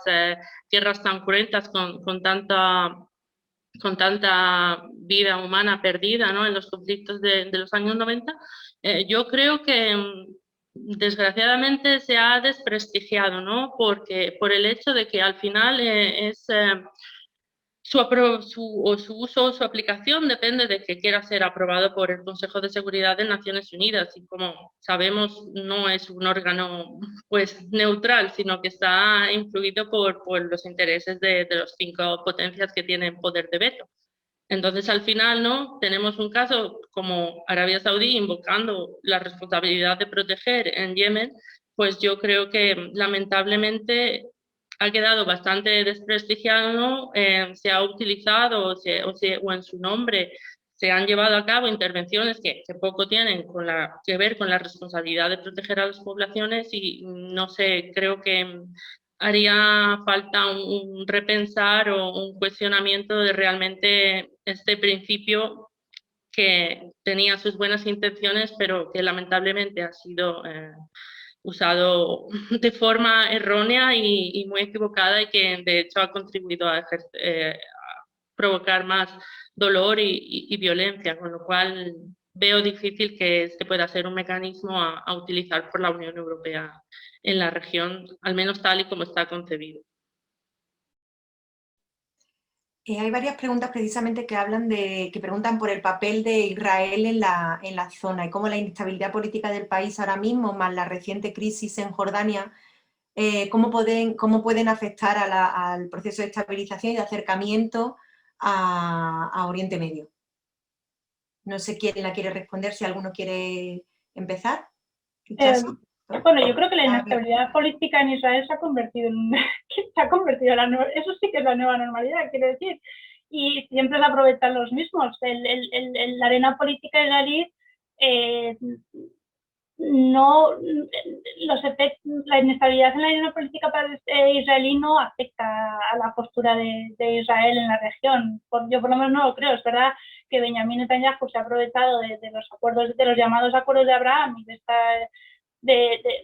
guerras tan cruentas con tanta vida humana perdida, ¿no? En los conflictos de los años 90, yo creo que desgraciadamente se ha desprestigiado, ¿no? Porque por el hecho de que al final su uso o su aplicación depende de que quiera ser aprobado por el Consejo de Seguridad de Naciones Unidas, y como sabemos no es un órgano pues neutral, sino que está influido por los intereses de las 5 potencias que tienen poder de veto. Entonces, al final, ¿no? Tenemos un caso como Arabia Saudí invocando la responsabilidad de proteger en Yemen, pues yo creo que lamentablemente ha quedado bastante desprestigiado, ¿no? Se ha utilizado o en su nombre se han llevado a cabo intervenciones que poco tienen que ver con la responsabilidad de proteger a las poblaciones, y no sé, creo que haría falta un repensar o un cuestionamiento de realmente este principio que tenía sus buenas intenciones, pero que lamentablemente ha sido usado de forma errónea y muy equivocada, y que de hecho ha contribuido a provocar más dolor y violencia, con lo cual veo difícil que este pueda ser un mecanismo a utilizar por la Unión Europea en la región, al menos tal y como está concebido. Hay varias preguntas precisamente que preguntan por el papel de Israel en la zona y cómo la inestabilidad política del país ahora mismo, más la reciente crisis en Jordania, cómo pueden afectar al proceso de estabilización y de acercamiento a Oriente Medio. No sé quién la quiere responder, si alguno quiere empezar. Bueno, yo creo que la inestabilidad política en Israel se ha convertido eso sí que es la nueva normalidad, quiero decir, y siempre la aprovechan los mismos. La arena política israelí la inestabilidad en la arena política israelí no afecta a la postura de Israel en la región. Yo por lo menos no lo creo. Es verdad que Benjamín Netanyahu se ha aprovechado de los acuerdos, de los llamados acuerdos de Abraham y de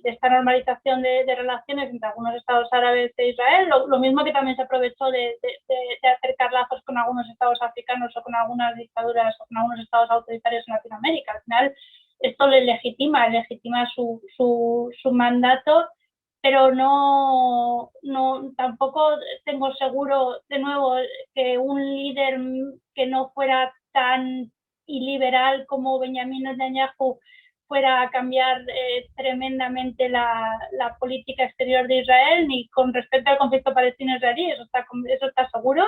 esta normalización de relaciones entre algunos estados árabes de Israel, lo mismo que también se aprovechó de acercar lazos con algunos estados africanos o con algunas dictaduras o con algunos estados autoritarios en Latinoamérica. Al final, esto le legitima su mandato, pero tampoco tengo seguro, de nuevo, que un líder que no fuera tan iliberal como Benjamín Netanyahu fuera a cambiar tremendamente la política exterior de Israel, ni con respecto al conflicto palestino-israelí, eso está seguro,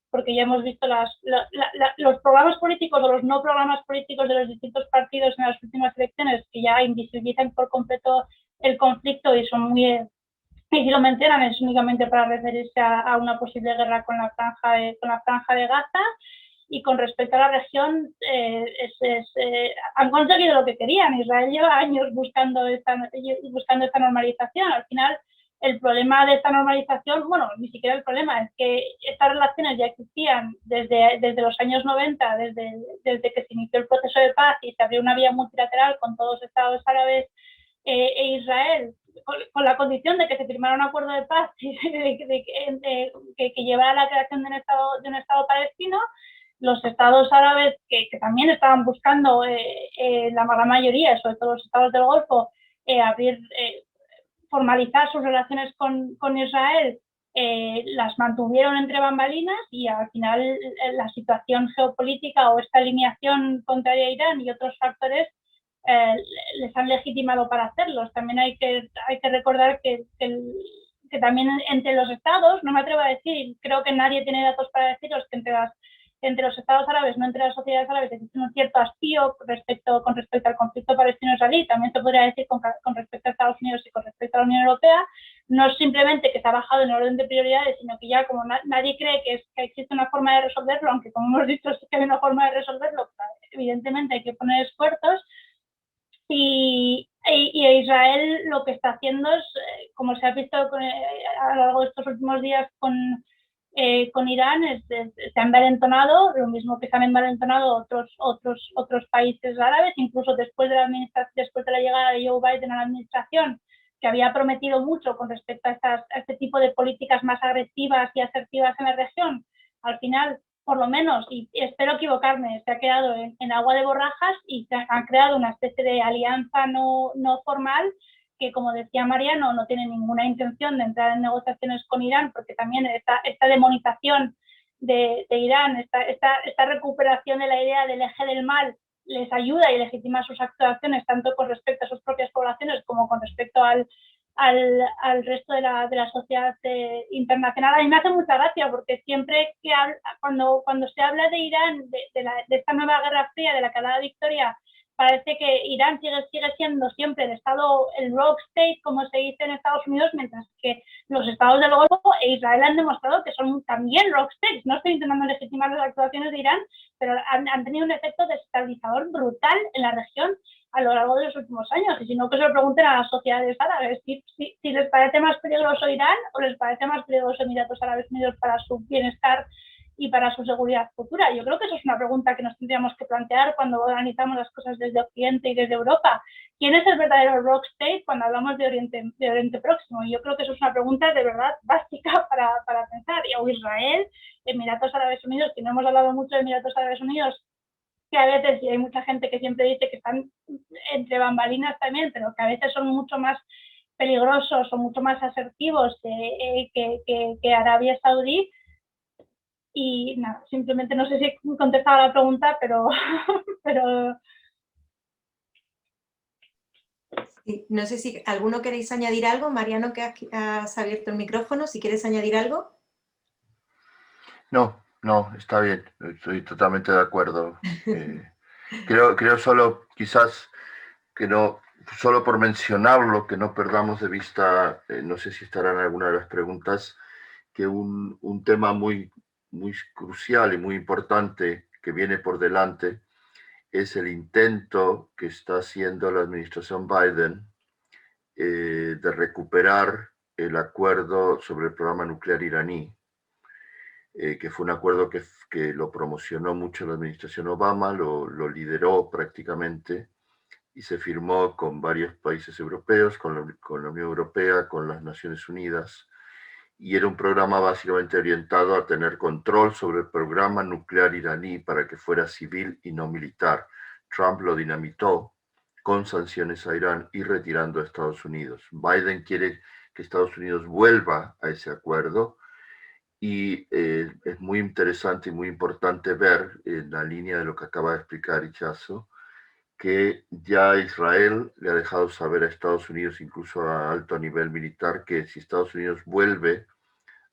porque ya hemos visto los programas políticos o los no programas políticos de los distintos partidos en las últimas elecciones, que ya invisibilizan por completo el conflicto y son muy... Y si lo mencionan es únicamente para referirse a una posible guerra con la franja de Gaza. Y con respecto a la región, han conseguido lo que querían. Israel lleva años buscando esta normalización. Al final, el problema de esta normalización, bueno, ni siquiera el problema, es que estas relaciones ya existían desde los años 90, desde que se inició el proceso de paz y se abrió una vía multilateral con todos los estados árabes e Israel, con la condición de que se firmara un acuerdo de paz que llevara a la creación de un estado palestino. Los estados árabes que también estaban buscando, la gran mayoría, sobre todo los estados del Golfo, formalizar sus relaciones con Israel, las mantuvieron entre bambalinas, y al final la situación geopolítica o esta alineación contraria a Irán y otros factores les han legitimado para hacerlos. También hay que recordar que también entre los estados, no me atrevo a decir, creo que nadie tiene datos para deciros que entre los estados árabes, no entre las sociedades árabes, existe un cierto hastío con respecto al conflicto palestino-israelí, también se podría decir con respecto a Estados Unidos y con respecto a la Unión Europea. No es simplemente que se ha bajado en orden de prioridades, sino que ya como nadie cree que existe una forma de resolverlo, aunque como hemos dicho sí que hay una forma de resolverlo, evidentemente hay que poner esfuerzos. Y Israel lo que está haciendo es, como se ha visto a lo largo de estos últimos días con Irán, se ha envalentonado, lo mismo que se han envalentonado otros países árabes, incluso después de la llegada de Joe Biden a la administración, que había prometido mucho con respecto a este tipo de políticas más agresivas y asertivas en la región. Al final, por lo menos, y espero equivocarme, se ha quedado en agua de borrajas y se han creado una especie de alianza no formal que, como decía Mariano, no tiene ninguna intención de entrar en negociaciones con Irán, porque también esta demonización de Irán, esta recuperación de la idea del eje del mal, les ayuda y legitima sus actuaciones, tanto con respecto a sus propias poblaciones como con respecto al resto de la sociedad internacional. A mí me hace mucha gracia porque siempre que cuando se habla de Irán, de esta nueva guerra fría de la que hablaba Victoria, parece que Irán sigue siendo siempre el rogue state, como se dice en Estados Unidos, mientras que los estados del Golfo e Israel han demostrado que son también rogue states. No estoy intentando legitimar las actuaciones de Irán, pero han tenido un efecto desestabilizador brutal en la región a lo largo de los últimos años, y si no, que se lo pregunten a las sociedades árabes si les parece más peligroso Irán o les parece más peligroso Emiratos Árabes Unidos para su bienestar y para su seguridad futura. Yo creo que eso es una pregunta que nos tendríamos que plantear cuando analizamos las cosas desde Occidente y desde Europa. ¿Quién es el verdadero rogue state cuando hablamos de Oriente Próximo? Y yo creo que eso es una pregunta de verdad básica para pensar. O Israel, Emiratos Árabes Unidos, que no hemos hablado mucho de Emiratos Árabes Unidos, que a veces, y hay mucha gente que siempre dice que están entre bambalinas también, pero que a veces son mucho más peligrosos o mucho más asertivos que Arabia Saudí. Y nada, simplemente no sé si he contestado a la pregunta, pero Sí, no sé si alguno queréis añadir algo. Mariano, que has abierto el micrófono, si quieres añadir algo. No, está bien, estoy totalmente de acuerdo. Creo solo, quizás, que no, solo por mencionarlo, que no perdamos de vista, no sé si estará en alguna de las preguntas, que un tema muy crucial y muy importante que viene por delante es el intento que está haciendo la administración Biden de recuperar el acuerdo sobre el programa nuclear iraní, que fue un acuerdo que lo promocionó mucho la administración Obama, lo lideró prácticamente, y se firmó con varios países europeos, con la Unión Europea, con las Naciones Unidas, y era un programa básicamente orientado a tener control sobre el programa nuclear iraní para que fuera civil y no militar. Trump lo dinamitó con sanciones a Irán y retirando a Estados Unidos. Biden quiere que Estados Unidos vuelva a ese acuerdo, y es muy interesante y muy importante ver, en la línea de lo que acaba de explicar Ichazo, que ya Israel le ha dejado saber a Estados Unidos, incluso a alto nivel militar, que si Estados Unidos vuelve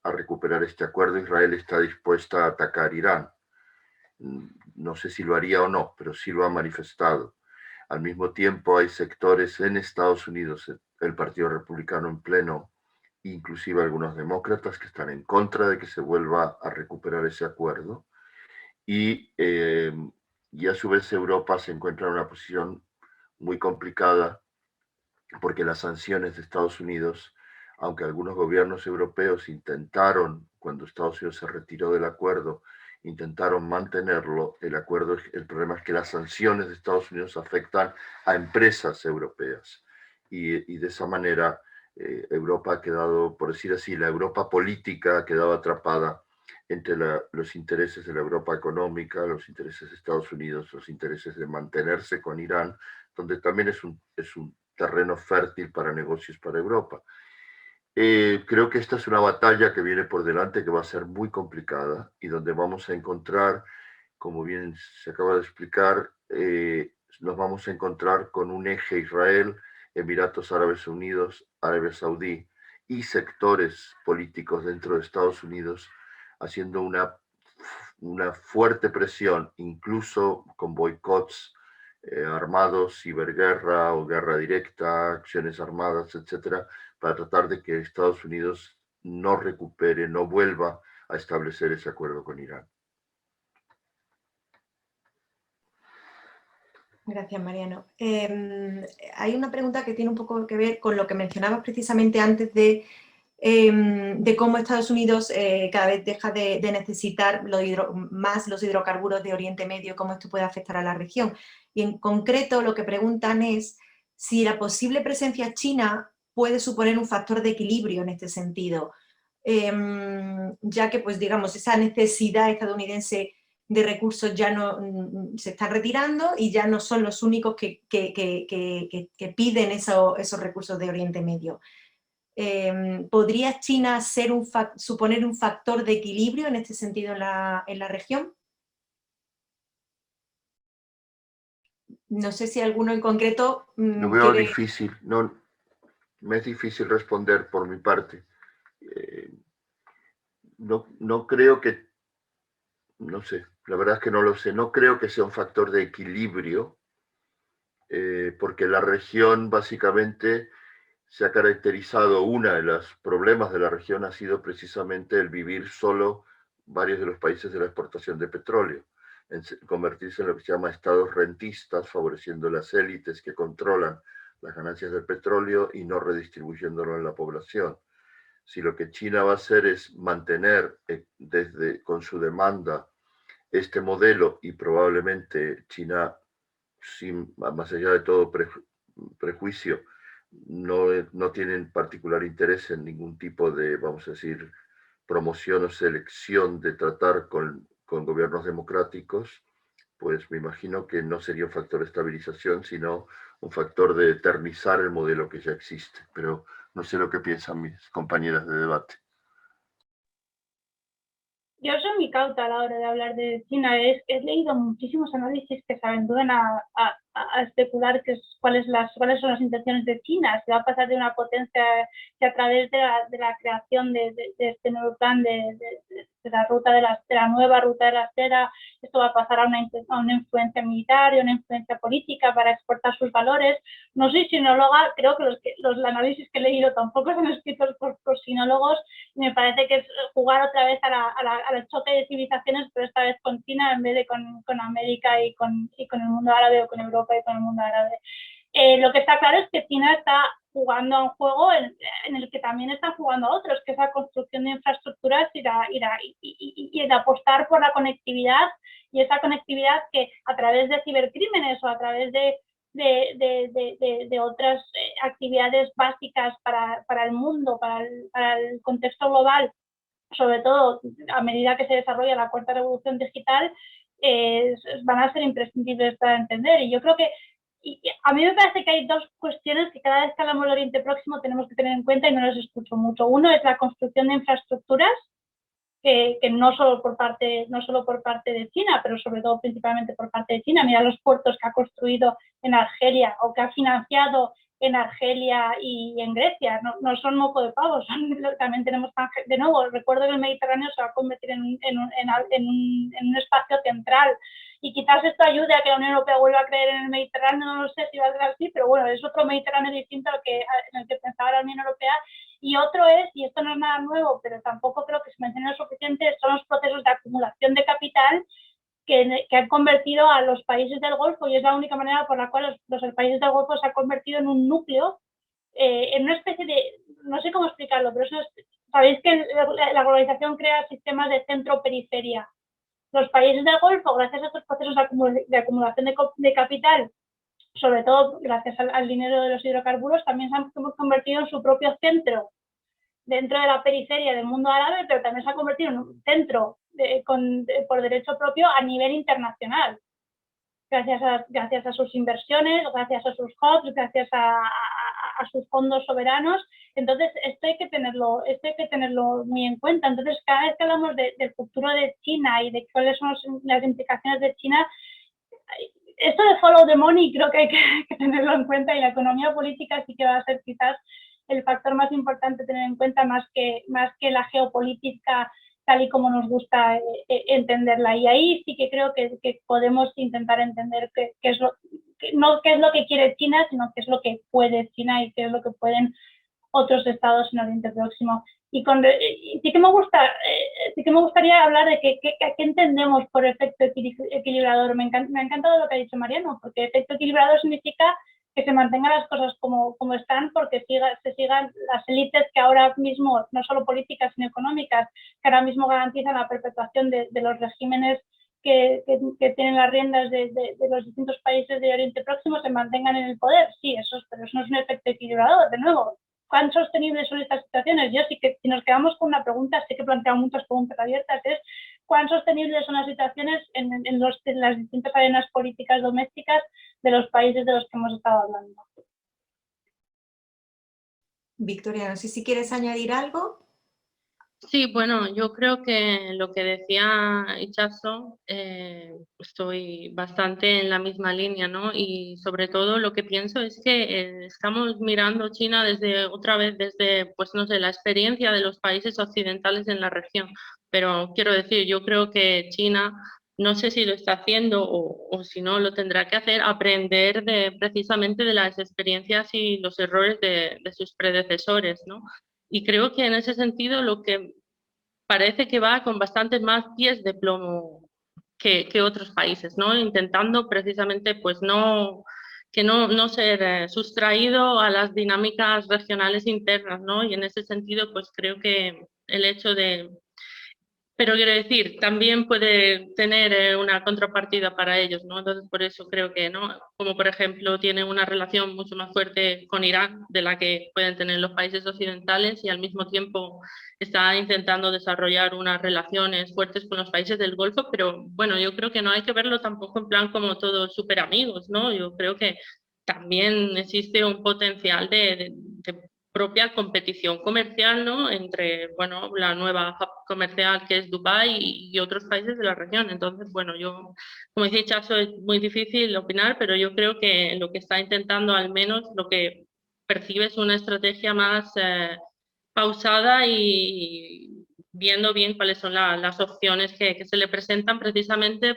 a recuperar este acuerdo, Israel está dispuesta a atacar Irán. No sé si lo haría o no, pero sí lo ha manifestado. Al mismo tiempo, hay sectores en Estados Unidos, el Partido Republicano en pleno, inclusive algunos demócratas, que están en contra de que se vuelva a recuperar ese acuerdo. Y a su vez Europa se encuentra en una posición muy complicada, porque las sanciones de Estados Unidos, aunque algunos gobiernos europeos intentaron, cuando Estados Unidos se retiró del acuerdo, intentaron mantenerlo, el problema es que las sanciones de Estados Unidos afectan a empresas europeas, y de esa manera Europa ha quedado, por decir así, la Europa política ha quedado atrapada entre los intereses de la Europa económica, los intereses de Estados Unidos, los intereses de mantenerse con Irán, donde también es un terreno fértil para negocios para Europa. Creo que esta es una batalla que viene por delante, que va a ser muy complicada, y donde vamos a encontrar, como bien se acaba de explicar, nos vamos a encontrar con un eje Israel, Emiratos Árabes Unidos, Arabia Saudí y sectores políticos dentro de Estados Unidos haciendo una fuerte presión, incluso con boicots armados, ciberguerra o guerra directa, acciones armadas, etcétera, para tratar de que Estados Unidos no recupere, no vuelva a establecer ese acuerdo con Irán. Gracias, Mariano. Hay una pregunta que tiene un poco que ver con lo que mencionabas precisamente antes de cómo Estados Unidos cada vez deja de necesitar más los hidrocarburos de Oriente Medio, cómo esto puede afectar a la región. Y en concreto lo que preguntan es si la posible presencia china puede suponer un factor de equilibrio en este sentido, ya que, pues digamos, esa necesidad estadounidense de recursos ya no se están retirando y ya no son los únicos que piden esos recursos de Oriente Medio. ¿Podría China suponer un factor de equilibrio en este sentido en la región? No sé si alguno en concreto... Lo veo difícil, me es difícil responder por mi parte. No creo que, no sé, la verdad es que no lo sé, no creo que sea un factor de equilibrio, porque la región básicamente se ha caracterizado, uno de los problemas de la región ha sido precisamente el vivir solo varios de los países de la exportación de petróleo, en convertirse en lo que se llama estados rentistas, favoreciendo las élites que controlan las ganancias del petróleo y no redistribuyéndolo en la población. Si lo que China va a hacer es mantener con su demanda este modelo, y probablemente China, más allá de todo prejuicio, no tienen particular interés en ningún tipo de, vamos a decir, promoción o selección de tratar con gobiernos democráticos, pues me imagino que no sería un factor de estabilización, sino un factor de eternizar el modelo que ya existe. Pero no sé lo que piensan mis compañeras de debate. Yo soy muy cauta a la hora de hablar de China. He leído muchísimos análisis que se aventuran a especular cuáles son las intenciones de China, si va a pasar de una potencia que a través de la creación de este nuevo plan de la nueva ruta de la seda, esto va a pasar a una influencia militar y a una influencia política para exportar sus valores. No soy sinóloga, creo que los análisis que he leído tampoco son escritos por sinólogos, y me parece que es jugar otra vez al choque de civilizaciones, pero esta vez con China en vez de con América y con el mundo árabe, o con Europa y con el mundo árabe. Lo que está claro es que China está jugando a un juego en el que también están jugando otros, que es la construcción de infraestructuras y el apostar por la conectividad, y esa conectividad que a través de cibercrímenes o a través de otras actividades básicas para el mundo, para el contexto global, sobre todo a medida que se desarrolla la cuarta revolución digital, van a ser imprescindibles para entender. Y yo creo que a mí me parece que hay dos cuestiones que cada vez que hablamos del Oriente Próximo tenemos que tener en cuenta, y no las escucho mucho. Uno es la construcción de infraestructuras, que no solo por parte de China, pero sobre todo principalmente por parte de China. Mira los puertos que ha construido en Argelia o que ha financiado en Argelia y en Grecia. No son moco de pavos, también tenemos, de nuevo, recuerdo que el Mediterráneo se va a convertir en un espacio central, y quizás esto ayude a que la Unión Europea vuelva a creer en el Mediterráneo. No lo sé si va a ser así, pero bueno, es otro Mediterráneo distinto en el que pensaba la Unión Europea. Y otro es, y esto no es nada nuevo, pero tampoco creo que se mencione lo suficiente, son los procesos de acumulación de capital que han convertido a los países del Golfo, y es la única manera por la cual los países del Golfo se han convertido en un núcleo, en una especie de, no sé cómo explicarlo, pero sabéis que la globalización crea sistemas de centro-periferia. Los países del Golfo, gracias a estos procesos de acumulación de capital, sobre todo gracias al dinero de los hidrocarburos, también se han convertido en su propio centro dentro de la periferia del mundo árabe, pero también se ha convertido en un centro por derecho propio a nivel internacional, gracias a sus inversiones, gracias a sus hubs, gracias a sus fondos soberanos. Entonces esto hay que tenerlo muy en cuenta. Entonces, cada vez que hablamos del futuro de China y de cuáles son las implicaciones de China, esto de follow the money creo que hay que tenerlo en cuenta, y la economía política sí que va a ser quizás el factor más importante a tener en cuenta, más que la geopolítica tal y como nos gusta entenderla. Y ahí sí que creo que podemos intentar entender no qué es lo que quiere China, sino qué es lo que puede China y qué es lo que pueden otros estados en Oriente Próximo. Y sí que me gustaría hablar de qué entendemos por efecto equilibrador. Me ha encantado lo que ha dicho Mariano, porque efecto equilibrador significa que se mantengan las cosas como están, porque se sigan las élites que ahora mismo, no solo políticas sino económicas, que ahora mismo garantizan la perpetuación de los regímenes que tienen las riendas de los distintos países de Oriente Próximo, se mantengan en el poder. Sí, pero eso no es un efecto equilibrador. De nuevo, ¿cuán sostenibles son estas situaciones? Yo sí que, si nos quedamos con una pregunta, sí que he planteado muchas preguntas abiertas, es ¿cuán sostenibles son las situaciones en las distintas arenas políticas domésticas de los países de los que hemos estado hablando? Victoria, no sé si quieres añadir algo. Sí, bueno, yo creo que lo que decía Itxaso, estoy bastante en la misma línea, ¿no? Y sobre todo lo que pienso es que estamos mirando China otra vez desde, pues no sé, la experiencia de los países occidentales en la región. Pero quiero decir, yo creo que China, no sé si lo está haciendo o si no lo tendrá que hacer, aprender precisamente de las experiencias y los errores de sus predecesores, ¿no? Y creo que en ese sentido lo que parece que va con bastantes más pies de plomo que otros países, ¿no? Intentando precisamente pues no ser sustraído a las dinámicas regionales internas, ¿no? Y en ese sentido pues creo que el hecho de... Pero quiero decir, también puede tener una contrapartida para ellos, ¿no? Entonces, por eso creo que, ¿no? Como por ejemplo, tiene una relación mucho más fuerte con Irán de la que pueden tener los países occidentales, y al mismo tiempo está intentando desarrollar unas relaciones fuertes con los países del Golfo, pero bueno, yo creo que no hay que verlo tampoco en plan como todos súper amigos, ¿no? Yo creo que también existe un potencial de propia competición comercial, ¿no? Entre, bueno, la nueva hub comercial que es Dubái y otros países de la región. Entonces, bueno, yo, como decía Chaso, es muy difícil opinar, pero yo creo que lo que está intentando, al menos lo que percibe, es una estrategia más pausada y viendo bien cuáles son las opciones que se le presentan, precisamente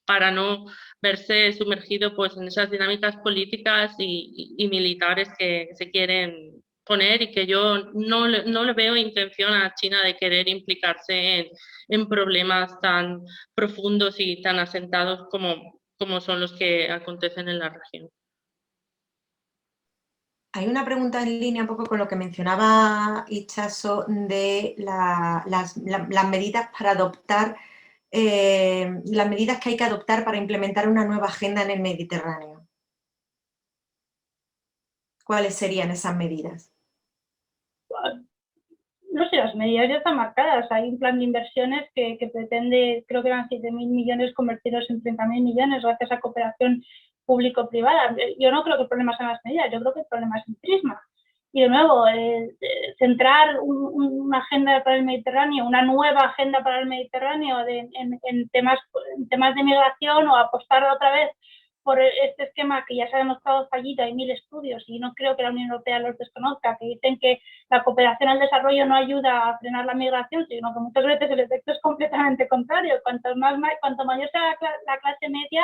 para no verse sumergido pues en esas dinámicas políticas y militares que se quieren poner, y que yo no le veo intención a China de querer implicarse en problemas tan profundos y tan asentados como son los que acontecen en la región. Hay una pregunta en línea un poco con lo que mencionaba Itxaso de las medidas para adoptar, las medidas que hay que adoptar para implementar una nueva agenda en el Mediterráneo. ¿Cuáles serían esas medidas? No sé, las medidas ya están marcadas. Hay un plan de inversiones que pretende, creo que eran 7.000 millones, convertidos en 30.000 millones gracias a cooperación público-privada. Yo no creo que el problema sean las medidas, yo creo que el problema es el prisma. Y de nuevo, centrar una agenda para el Mediterráneo, una nueva agenda para el Mediterráneo en temas de migración, o apostar otra vez por este esquema que ya se ha demostrado fallido. Hay 1000 estudios y no creo que la Unión Europea los desconozca, que dicen que la cooperación al desarrollo no ayuda a frenar la migración, sino que muchas veces el efecto es completamente contrario. Cuanto mayor sea la clase media,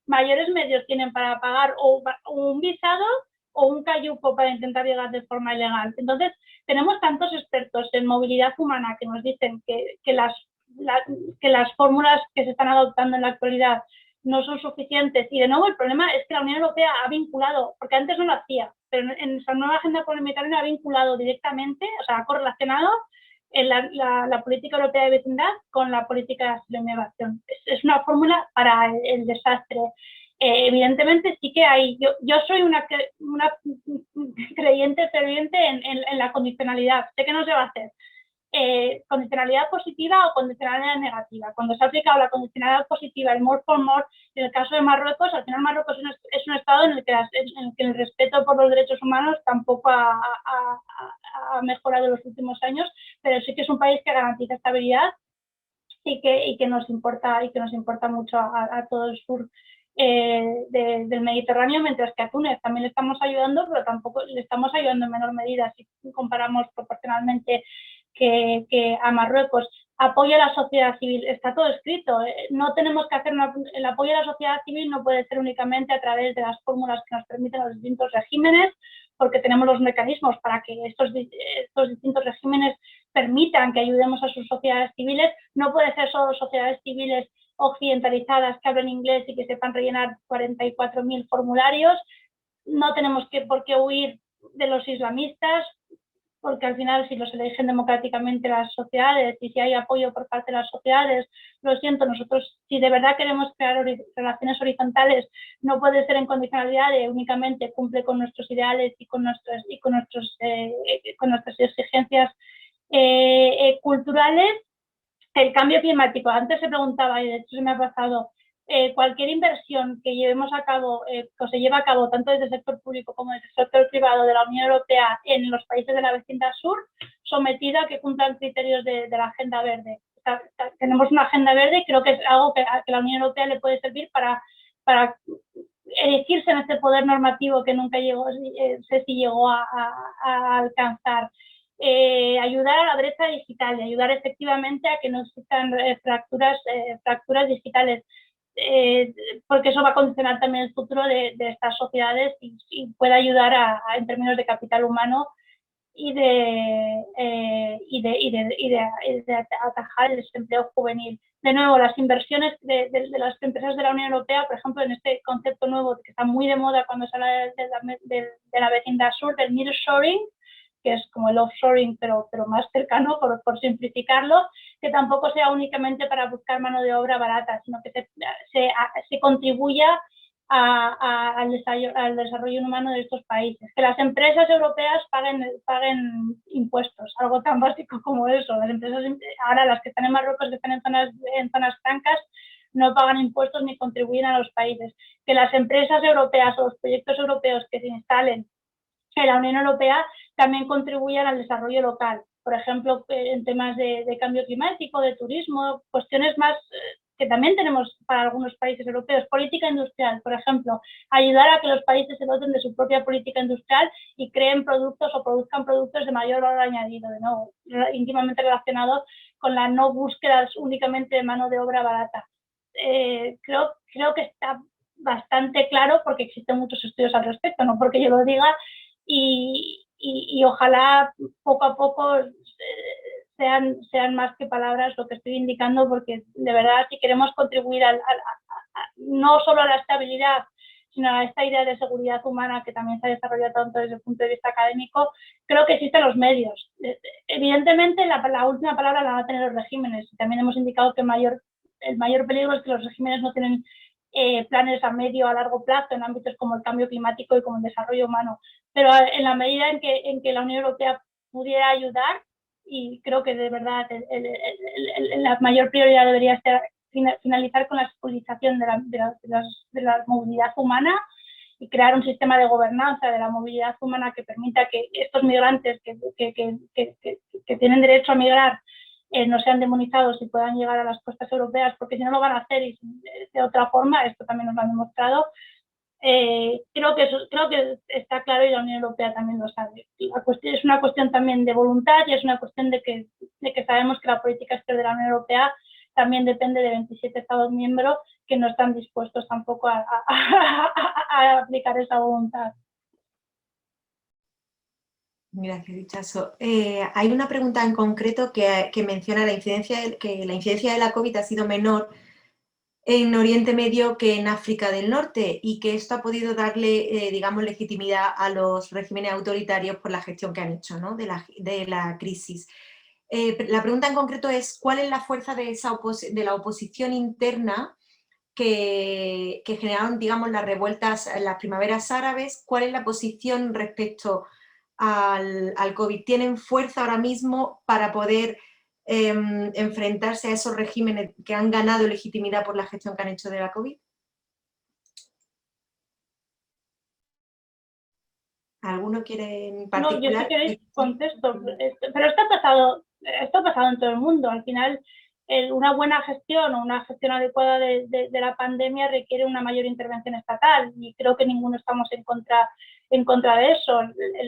mayores medios tienen para pagar o un visado o un cayuco para intentar llegar de forma ilegal. Entonces, tenemos tantos expertos en movilidad humana que nos dicen que las fórmulas que se están adoptando en la actualidad no son suficientes. Y de nuevo, el problema es que la Unión Europea ha vinculado, porque antes no lo hacía, pero en esa nueva agenda por el Mediterráneo ha vinculado directamente, o sea, ha correlacionado la política europea de vecindad con la política de migración. Es una fórmula para el desastre. Evidentemente sí que hay, yo soy una creyente ferviente en la condicionalidad. Sé que no se va a hacer condicionalidad positiva o condicionalidad negativa. Cuando se ha aplicado la condicionalidad positiva, el more for more, en el caso de Marruecos, al final Marruecos es un estado en el que el respeto por los derechos humanos tampoco ha mejorado en los últimos años, pero sí que es un país que garantiza estabilidad y que nos importa mucho a todo el sur. del Mediterráneo, mientras que a Túnez también le estamos ayudando, pero tampoco le estamos ayudando en menor medida si comparamos proporcionalmente que a Marruecos. Apoyo a la sociedad civil, está todo escrito. No tenemos que hacer el apoyo a la sociedad civil no puede ser únicamente a través de las fórmulas que nos permiten los distintos regímenes, porque tenemos los mecanismos para que estos distintos regímenes permitan que ayudemos a sus sociedades civiles. No puede ser solo sociedades civiles occidentalizadas que hablen inglés y que sepan rellenar 44.000 formularios. No tenemos por qué huir de los islamistas, porque al final si los eligen democráticamente las sociedades y si hay apoyo por parte de las sociedades, lo siento, nosotros si de verdad queremos crear relaciones horizontales, no puede ser en condicionalidad de únicamente cumple con nuestros ideales y con nuestras exigencias culturales. El cambio climático, antes se preguntaba y de hecho se me ha pasado, cualquier inversión que llevemos a cabo, que se lleva a cabo tanto desde el sector público como desde el sector privado de la Unión Europea en los países de la vecindad sur, sometida a que cumplan criterios de la Agenda Verde. Tenemos una Agenda Verde y creo que es algo que la Unión Europea le puede servir para erigirse en este poder normativo que nunca sé si llegó a alcanzar. Ayudar a la brecha digital y ayudar efectivamente a que no existan fracturas digitales. Porque eso va a condicionar también el futuro de estas sociedades y puede ayudar en términos de capital humano y de atajar el desempleo juvenil. De nuevo, las inversiones de las empresas de la Unión Europea, por ejemplo, en este concepto nuevo que está muy de moda cuando se habla de la vecindad sur, del nearshoring, que es como el offshoring, pero más cercano, por simplificarlo, que tampoco sea únicamente para buscar mano de obra barata, sino que se contribuya al desarrollo humano de estos países. Que las empresas europeas paguen impuestos, algo tan básico como eso. Las empresas, ahora las que están en Marruecos, que están en zonas francas, no pagan impuestos ni contribuyen a los países. Que las empresas europeas o los proyectos europeos que se instalen en la Unión Europea también contribuyan al desarrollo local. Por ejemplo, en temas de cambio climático, de turismo, cuestiones más que también tenemos para algunos países europeos. Política industrial, por ejemplo, ayudar a que los países se doten de su propia política industrial y creen productos o produzcan productos de mayor valor añadido, de nuevo, íntimamente relacionados con la no búsqueda únicamente de mano de obra barata. Creo que está bastante claro porque existen muchos estudios al respecto, no porque yo lo diga, y ojalá poco a poco sean más que palabras lo que estoy indicando, porque de verdad si queremos contribuir no solo a la estabilidad, sino a esta idea de seguridad humana que también se ha desarrollado tanto desde el punto de vista académico, creo que existen los medios. Evidentemente la última palabra la van a tener los regímenes, y también hemos indicado que el mayor peligro es que los regímenes no tienen planes a medio o a largo plazo en ámbitos como el cambio climático y como el desarrollo humano, pero en la medida en que la Unión Europea pudiera ayudar, y creo que de verdad la mayor prioridad debería ser finalizar con la secularización de la movilidad humana y crear un sistema de gobernanza de la movilidad humana que permita que estos migrantes que tienen derecho a migrar no sean demonizados y puedan llegar a las costas europeas, porque si no lo van a hacer y de otra forma, esto también nos lo han demostrado. Creo que está claro y la Unión Europea también lo sabe. Es una cuestión también de voluntad y es una cuestión de que sabemos que la política exterior de la Unión Europea también depende de 27 Estados miembros que no están dispuestos tampoco a aplicar esa voluntad. Gracias, Dichazo. Hay una pregunta en concreto que menciona que la incidencia de la COVID ha sido menor en Oriente Medio que en África del Norte y que esto ha podido darle, digamos, legitimidad a los regímenes autoritarios por la gestión que han hecho, ¿no?, de la crisis. La pregunta en concreto es ¿cuál es la fuerza de la oposición interna que generaron, digamos, las revueltas, las primaveras árabes? ¿Cuál es la posición respecto al COVID? ¿Tienen fuerza ahora mismo para poder enfrentarse a esos regímenes que han ganado legitimidad por la gestión que han hecho de la COVID? ¿Alguno quiere en particular? No, yo si queréis contesto, pero esto ha pasado en todo el mundo. Al final, una buena gestión o una gestión adecuada de la pandemia requiere una mayor intervención estatal, y creo que ninguno estamos en contra de eso.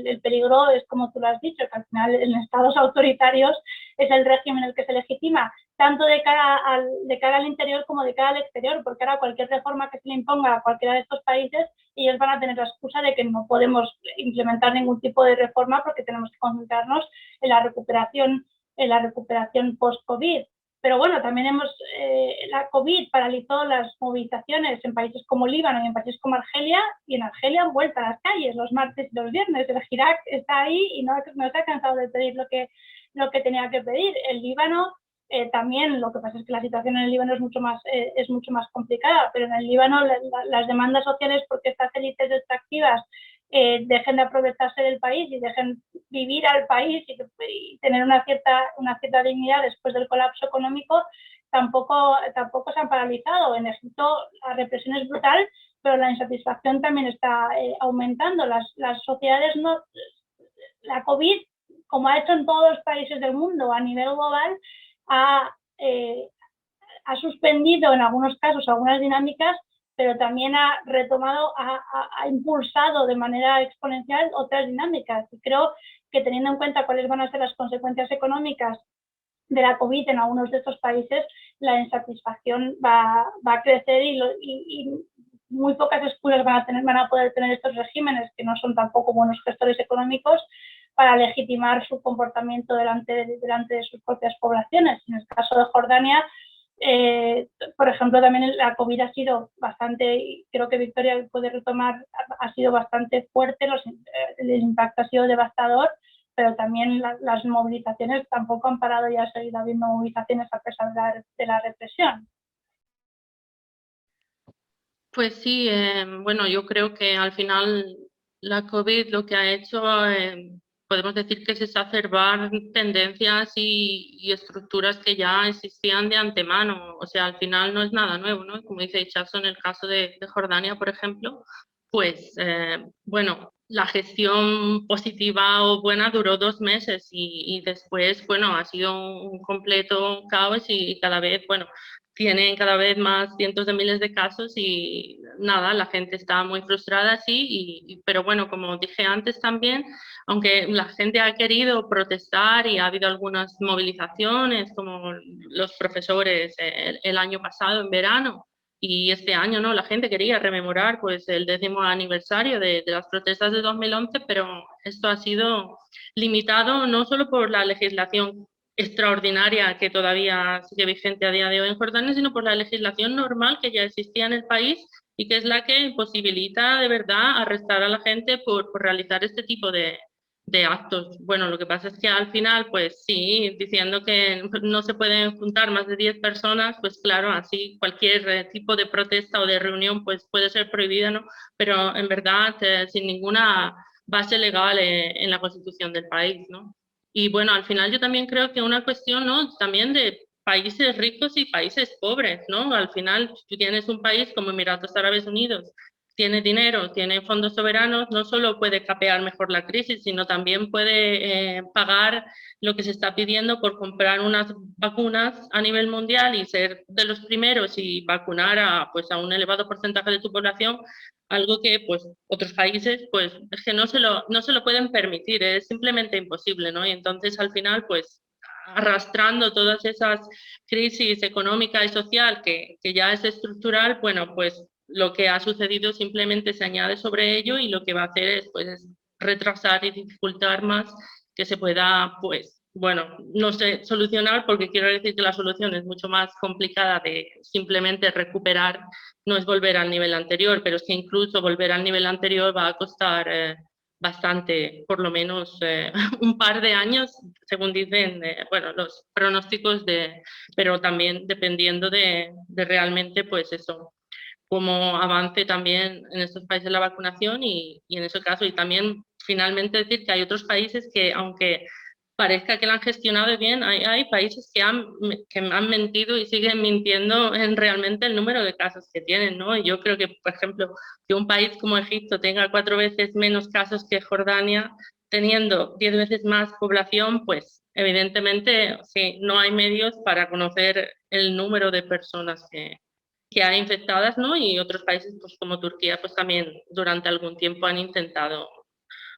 El peligro es, como tú lo has dicho, que al final en estados autoritarios es el régimen el que se legitima, tanto de cara al interior como de cara al exterior, porque ahora cualquier reforma que se le imponga a cualquiera de estos países, ellos van a tener la excusa de que no podemos implementar ningún tipo de reforma porque tenemos que concentrarnos en la recuperación post-COVID. Pero bueno, también la COVID paralizó las movilizaciones en países como Líbano y en países como Argelia, y en Argelia han vuelto a las calles los martes y los viernes. El Hirak está ahí y no se ha cansado de pedir lo que tenía que pedir. El Líbano también, lo que pasa es que la situación en el Líbano es mucho más complicada, pero en el Líbano las demandas sociales porque estas élites extractivas dejen de aprovecharse del país y dejen vivir al país y tener una cierta dignidad después del colapso económico, tampoco se han paralizado. En Egipto la represión es brutal, pero la insatisfacción también está aumentando. Las sociedades la COVID, como ha hecho en todos los países del mundo a nivel global, ha suspendido en algunos casos algunas dinámicas, pero también ha retomado, ha impulsado de manera exponencial otras dinámicas. Y creo que, teniendo en cuenta cuáles van a ser las consecuencias económicas de la COVID en algunos de estos países, la insatisfacción va a crecer y muy pocas excusas van a poder tener estos regímenes, que no son tampoco buenos gestores económicos, para legitimar su comportamiento delante de sus propias poblaciones. En el caso de Jordania, por ejemplo, también la COVID ha sido bastante, y creo que Victoria puede retomar, ha sido bastante fuerte, el impacto ha sido devastador, pero también las movilizaciones tampoco han parado y ha seguido habiendo movilizaciones a pesar de la represión. Pues sí, bueno, yo creo que al final la COVID lo que ha hecho, podemos decir que es exacerbar tendencias y estructuras que ya existían de antemano. O sea, al final no es nada nuevo, ¿no? Como dice Chazo en el caso de Jordania, por ejemplo, pues bueno, la gestión positiva o buena duró 2 meses y después, bueno, ha sido un completo caos y cada vez, bueno, tienen cada vez más cientos de miles de casos y nada, la gente está muy frustrada, sí, pero bueno, como dije antes también, aunque la gente ha querido protestar y ha habido algunas movilizaciones, como los profesores el año pasado en verano, y este año, ¿no? La gente quería rememorar pues el 10º aniversario de las protestas de 2011, pero esto ha sido limitado no solo por la legislación extraordinaria que todavía sigue vigente a día de hoy en Jordania, sino por la legislación normal que ya existía en el país y que es la que posibilita de verdad arrestar a la gente por realizar este tipo de actos. Bueno, lo que pasa es que al final, pues sí, diciendo que no se pueden juntar más de 10 personas, pues claro, así cualquier tipo de protesta o de reunión pues puede ser prohibida, ¿no? Pero en verdad sin ninguna base legal en la constitución del país, ¿no? Y bueno, al final yo también creo que una cuestión, ¿no? También de países ricos y países pobres, ¿no? Al final, tú tienes un país como Emiratos Árabes Unidos, tiene dinero, tiene fondos soberanos, no solo puede capear mejor la crisis, sino también puede pagar lo que se está pidiendo por comprar unas vacunas a nivel mundial y ser de los primeros y vacunar a un elevado porcentaje de su población, algo que pues otros países pues es que no se lo pueden permitir, es simplemente imposible, ¿no? Y entonces al final pues arrastrando todas esas crisis económica y social que ya es estructural, bueno, pues lo que ha sucedido simplemente se añade sobre ello y lo que va a hacer es, pues, es retrasar y dificultar más que se pueda, pues, bueno, no sé, solucionar, porque quiero decir que la solución es mucho más complicada de simplemente recuperar, no es volver al nivel anterior, pero es que incluso volver al nivel anterior va a costar bastante, por lo menos un par de años, según dicen, bueno, los pronósticos, pero también dependiendo de realmente, pues eso, cómo avance también en estos países la vacunación y en ese caso, y también finalmente decir que hay otros países que, aunque parezca que la han gestionado bien, hay países que han mentido y siguen mintiendo en realmente el número de casos que tienen, ¿no? Y yo creo que, por ejemplo, que un país como Egipto tenga 4 veces menos casos que Jordania, teniendo 10 veces más población, pues evidentemente sí, no hay medios para conocer el número de personas que hay infectadas, ¿no? Y otros países, pues como Turquía, pues también durante algún tiempo han intentado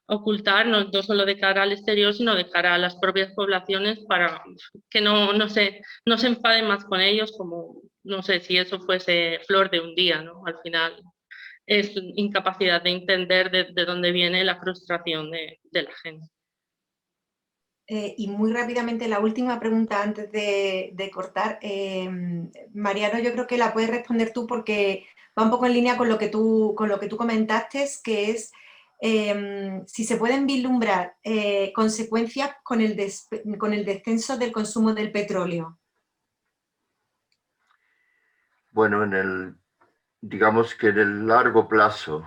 ocultar, no solo de cara al exterior, sino de cara a las propias poblaciones para que no se enfaden más con ellos, como, no sé, si eso fuese flor de un día, ¿no? Al final es incapacidad de entender de dónde viene la frustración de la gente. Y muy rápidamente la última pregunta antes de cortar. Mariano, yo creo que la puedes responder tú porque va un poco en línea con lo que tú comentaste, que es si se pueden vislumbrar consecuencias con el descenso del consumo del petróleo. Bueno, digamos que en el largo plazo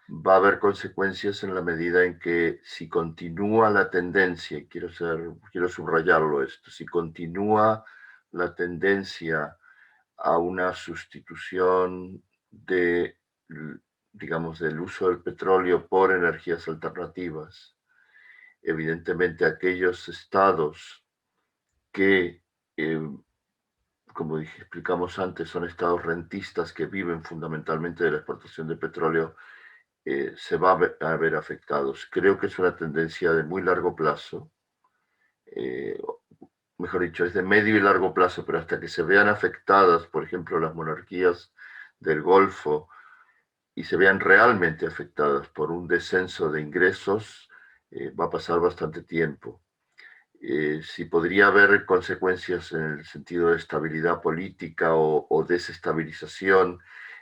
va a haber consecuencias en la medida en que si continúa la tendencia, y quiero subrayarlo esto, si continúa la tendencia a una sustitución digamos, del uso del petróleo por energías alternativas, evidentemente aquellos estados que, como explicamos antes, son estados rentistas que viven fundamentalmente de la exportación de petróleo, se va a ver afectados. Creo que es una tendencia de muy largo plazo, mejor dicho, es de medio y largo plazo, pero hasta que se vean afectadas, por ejemplo, las monarquías del Golfo, y se vean realmente afectadas por un descenso de ingresos, va a pasar bastante tiempo. Si podría haber consecuencias en el sentido de estabilidad política o desestabilización,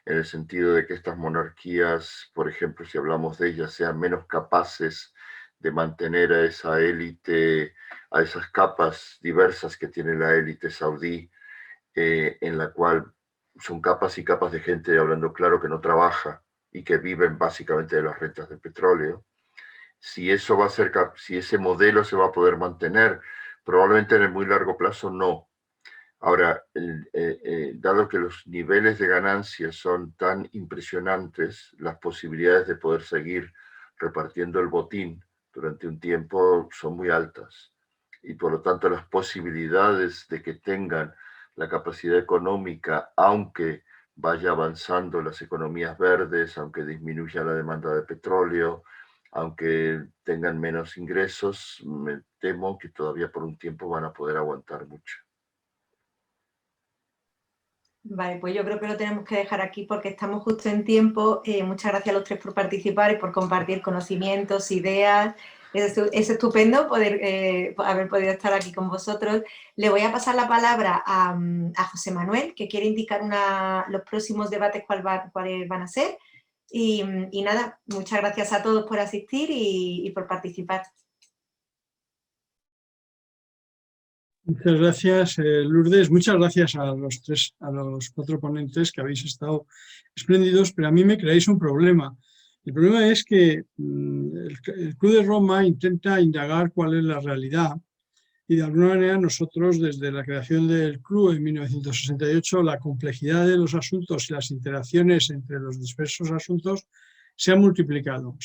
en el sentido de que estas monarquías, por ejemplo, si hablamos de ellas, sean menos capaces de mantener a esa élite, a esas capas diversas que tiene la élite saudí, en la cual son capas y capas de gente, hablando claro, que no trabaja y que viven básicamente de las rentas del petróleo. Si eso va a ser, si ese modelo se va a poder mantener, probablemente en el muy largo plazo no. Ahora, dado que los niveles de ganancias son tan impresionantes, las posibilidades de poder seguir repartiendo el botín durante un tiempo son muy altas. Y por lo tanto, las posibilidades de que tengan la capacidad económica, aunque vaya avanzando las economías verdes, aunque disminuya la demanda de petróleo, aunque tengan menos ingresos, me temo que todavía por un tiempo van a poder aguantar mucho. Vale, pues yo creo que lo tenemos que dejar aquí porque estamos justo en tiempo. Muchas gracias a los tres por participar y por compartir conocimientos, ideas. Es estupendo poder haber podido estar aquí con vosotros. Le voy a pasar la palabra a José Manuel, que quiere indicar los próximos debates cuáles van a ser. Y nada, muchas gracias a todos por asistir y por participar. Muchas gracias, Lourdes. Muchas gracias a los cuatro ponentes que habéis estado espléndidos, pero a mí me creáis un problema. El problema es que el Club de Roma intenta indagar cuál es la realidad y de alguna manera nosotros desde la creación del club en 1968 la complejidad de los asuntos y las interacciones entre los dispersos asuntos se ha multiplicado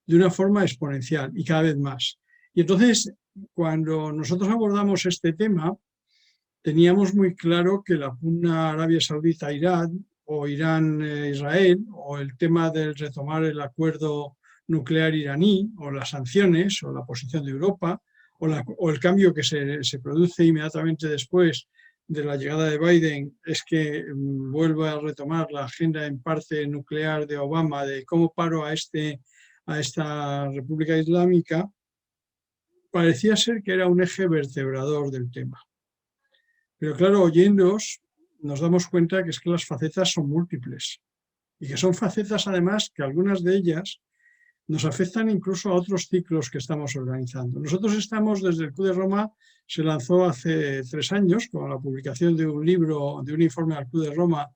de una forma exponencial y cada vez más. Y entonces, cuando nosotros abordamos este tema, teníamos muy claro que la pugna Arabia Saudita-Irán o Irán-Israel, o el tema del retomar el acuerdo nuclear iraní, o las sanciones, o la posición de Europa, o el cambio que se produce inmediatamente después de la llegada de Biden, es que vuelva a retomar la agenda en parte nuclear de Obama, de cómo paro a esta República Islámica, parecía ser que era un eje vertebrador del tema. Pero claro, oyéndoos, nos damos cuenta que es que las facetas son múltiples y que son facetas además que algunas de ellas nos afectan incluso a otros ciclos que estamos organizando. Nosotros estamos desde el Club de Roma, se lanzó hace 3 años con la publicación de un libro, de un informe del Club de Roma,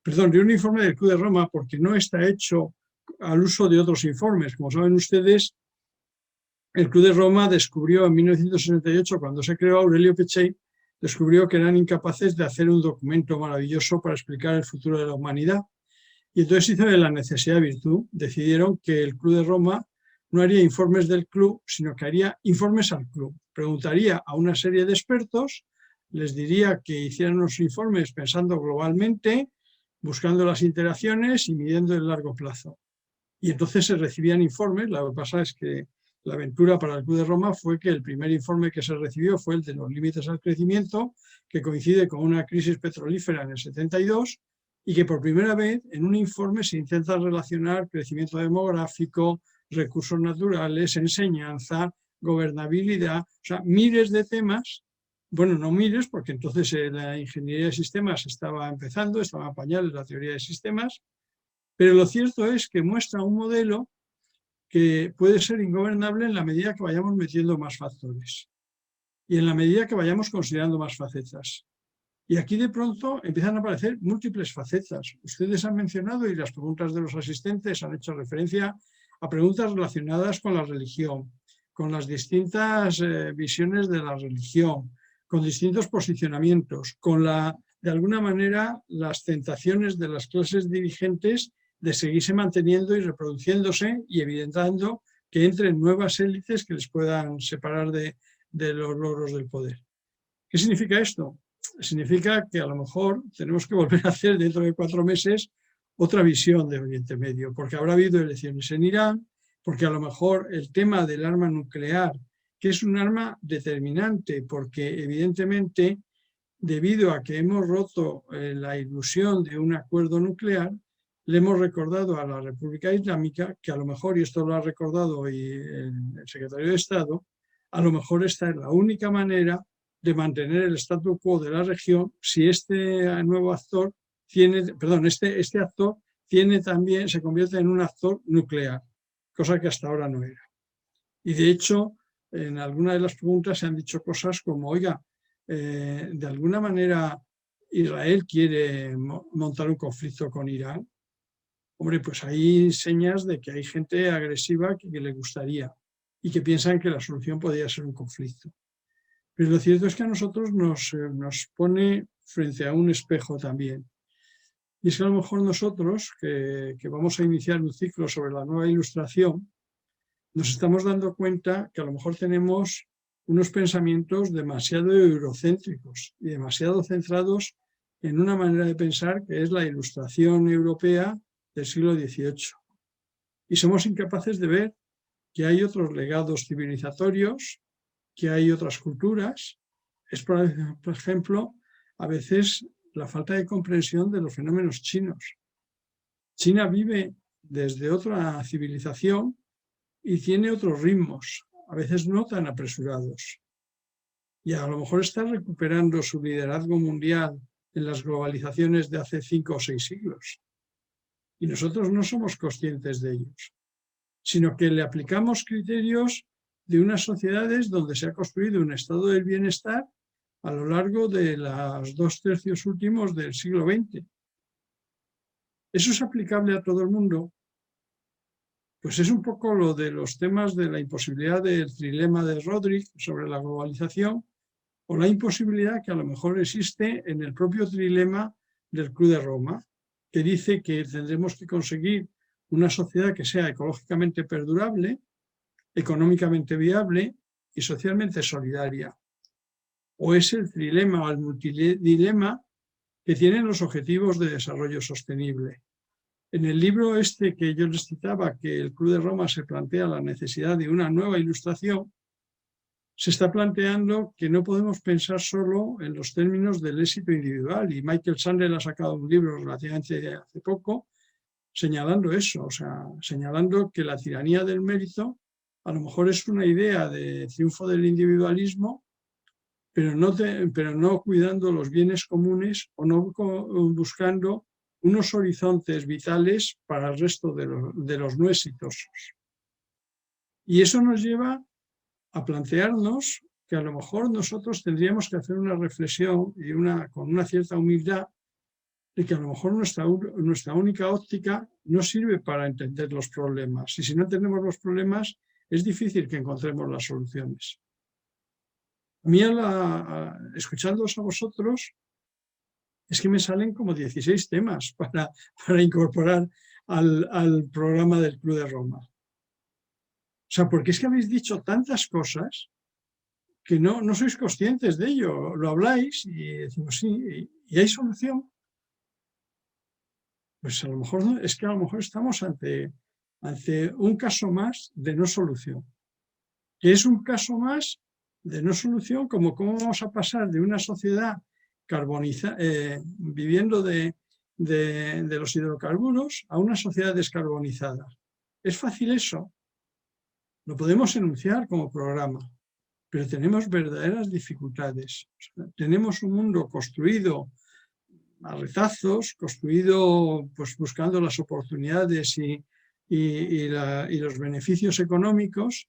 de un informe del Club de Roma, porque no está hecho al uso de otros informes. Como saben ustedes, el Club de Roma descubrió en 1968, cuando se creó, Aurelio Peccei, descubrió que eran incapaces de hacer un documento maravilloso para explicar el futuro de la humanidad. Y entonces hizo de la necesidad virtud. Decidieron que el Club de Roma no haría informes del club, sino que haría informes al club. Preguntaría a una serie de expertos, les diría que hicieran unos informes pensando globalmente, buscando las interacciones y midiendo el largo plazo. Y entonces se recibían informes. Lo que pasa es que la aventura para el Club de Roma fue que el primer informe que se recibió fue el de los límites al crecimiento, que coincide con una crisis petrolífera en el 72, y que por primera vez en un informe se intenta relacionar crecimiento demográfico, recursos naturales, enseñanza, gobernabilidad, o sea, miles de temas. Bueno, no miles, porque entonces la ingeniería de sistemas estaba empezando, estaba a pañales la teoría de sistemas, pero lo cierto es que muestra un modelo que puede ser ingobernable en la medida que vayamos metiendo más factores y en la medida que vayamos considerando más facetas. Y aquí de pronto empiezan a aparecer múltiples facetas. Ustedes han mencionado, y las preguntas de los asistentes han hecho referencia a preguntas relacionadas con la religión, con las distintas visiones de la religión, con distintos posicionamientos, con de alguna manera las tentaciones de las clases dirigentes de seguirse manteniendo y reproduciéndose y evitando que entren nuevas élites que les puedan separar de los logros del poder. ¿Qué significa esto? Significa que a lo mejor tenemos que volver a hacer dentro de 4 meses otra visión de Oriente Medio, porque habrá habido elecciones en Irán, porque a lo mejor el tema del arma nuclear, que es un arma determinante, porque evidentemente debido a que hemos roto la ilusión de un acuerdo nuclear, le hemos recordado a la República Islámica que a lo mejor, y esto lo ha recordado hoy el secretario de Estado, a lo mejor esta es la única manera de mantener el statu quo de la región si este nuevo actor tiene, perdón, este actor tiene también, se convierte en un actor nuclear, cosa que hasta ahora no era. Y de hecho, en alguna de las preguntas se han dicho cosas como, oiga, de alguna manera Israel quiere montar un conflicto con Irán. Hombre, pues hay señas de que hay gente agresiva que le gustaría y que piensan que la solución podría ser un conflicto. Pero lo cierto es que a nosotros nos pone frente a un espejo también. Y es que a lo mejor nosotros, que vamos a iniciar un ciclo sobre la nueva ilustración, nos estamos dando cuenta que a lo mejor tenemos unos pensamientos demasiado eurocéntricos y demasiado centrados en una manera de pensar que es la ilustración europea del siglo XVIII. Y somos incapaces de ver que hay otros legados civilizatorios, que hay otras culturas. Es, por ejemplo, a veces la falta de comprensión de los fenómenos chinos. China vive desde otra civilización y tiene otros ritmos, a veces no tan apresurados. Y a lo mejor está recuperando su liderazgo mundial en las globalizaciones de hace 5 o 6 siglos. Y nosotros no somos conscientes de ellos, sino que le aplicamos criterios de unas sociedades donde se ha construido un estado del bienestar a lo largo de los 2/3 últimos del siglo XX. ¿Eso es aplicable a todo el mundo? Pues es un poco lo de los temas de la imposibilidad del trilema de Rodrik sobre la globalización, o la imposibilidad que a lo mejor existe en el propio trilema del Club de Roma, que dice que tendremos que conseguir una sociedad que sea ecológicamente perdurable, económicamente viable y socialmente solidaria. O es el trilema o el multidilema que tienen los objetivos de desarrollo sostenible. En el libro este que yo les citaba, que el Club de Roma se plantea la necesidad de una nueva ilustración, se está planteando que no podemos pensar solo en los términos del éxito individual, y Michael Sandel ha sacado un libro relativamente hace poco señalando eso, o sea, señalando que la tiranía del mérito a lo mejor es una idea de triunfo del individualismo, pero no cuidando los bienes comunes o no buscando unos horizontes vitales para el resto de los no exitosos. Y eso nos lleva a plantearnos que a lo mejor nosotros tendríamos que hacer una reflexión y con una cierta humildad de que a lo mejor nuestra única óptica no sirve para entender los problemas. Y si no entendemos los problemas, es difícil que encontremos las soluciones. A mí, escuchándoos a vosotros, es que me salen como 16 temas para incorporar al programa del Club de Roma. O sea, porque es que habéis dicho tantas cosas que no sois conscientes de ello. Lo habláis y decimos, sí, ¿y hay solución? Pues a lo mejor no, es que a lo mejor estamos ante un caso más de no solución. Que es un caso más de no solución, como cómo vamos a pasar de una sociedad viviendo de los hidrocarburos a una sociedad descarbonizada. ¿Es fácil eso? Lo podemos enunciar como programa, pero tenemos verdaderas dificultades. O sea, tenemos un mundo construido a retazos, construido pues, buscando las oportunidades y los beneficios económicos,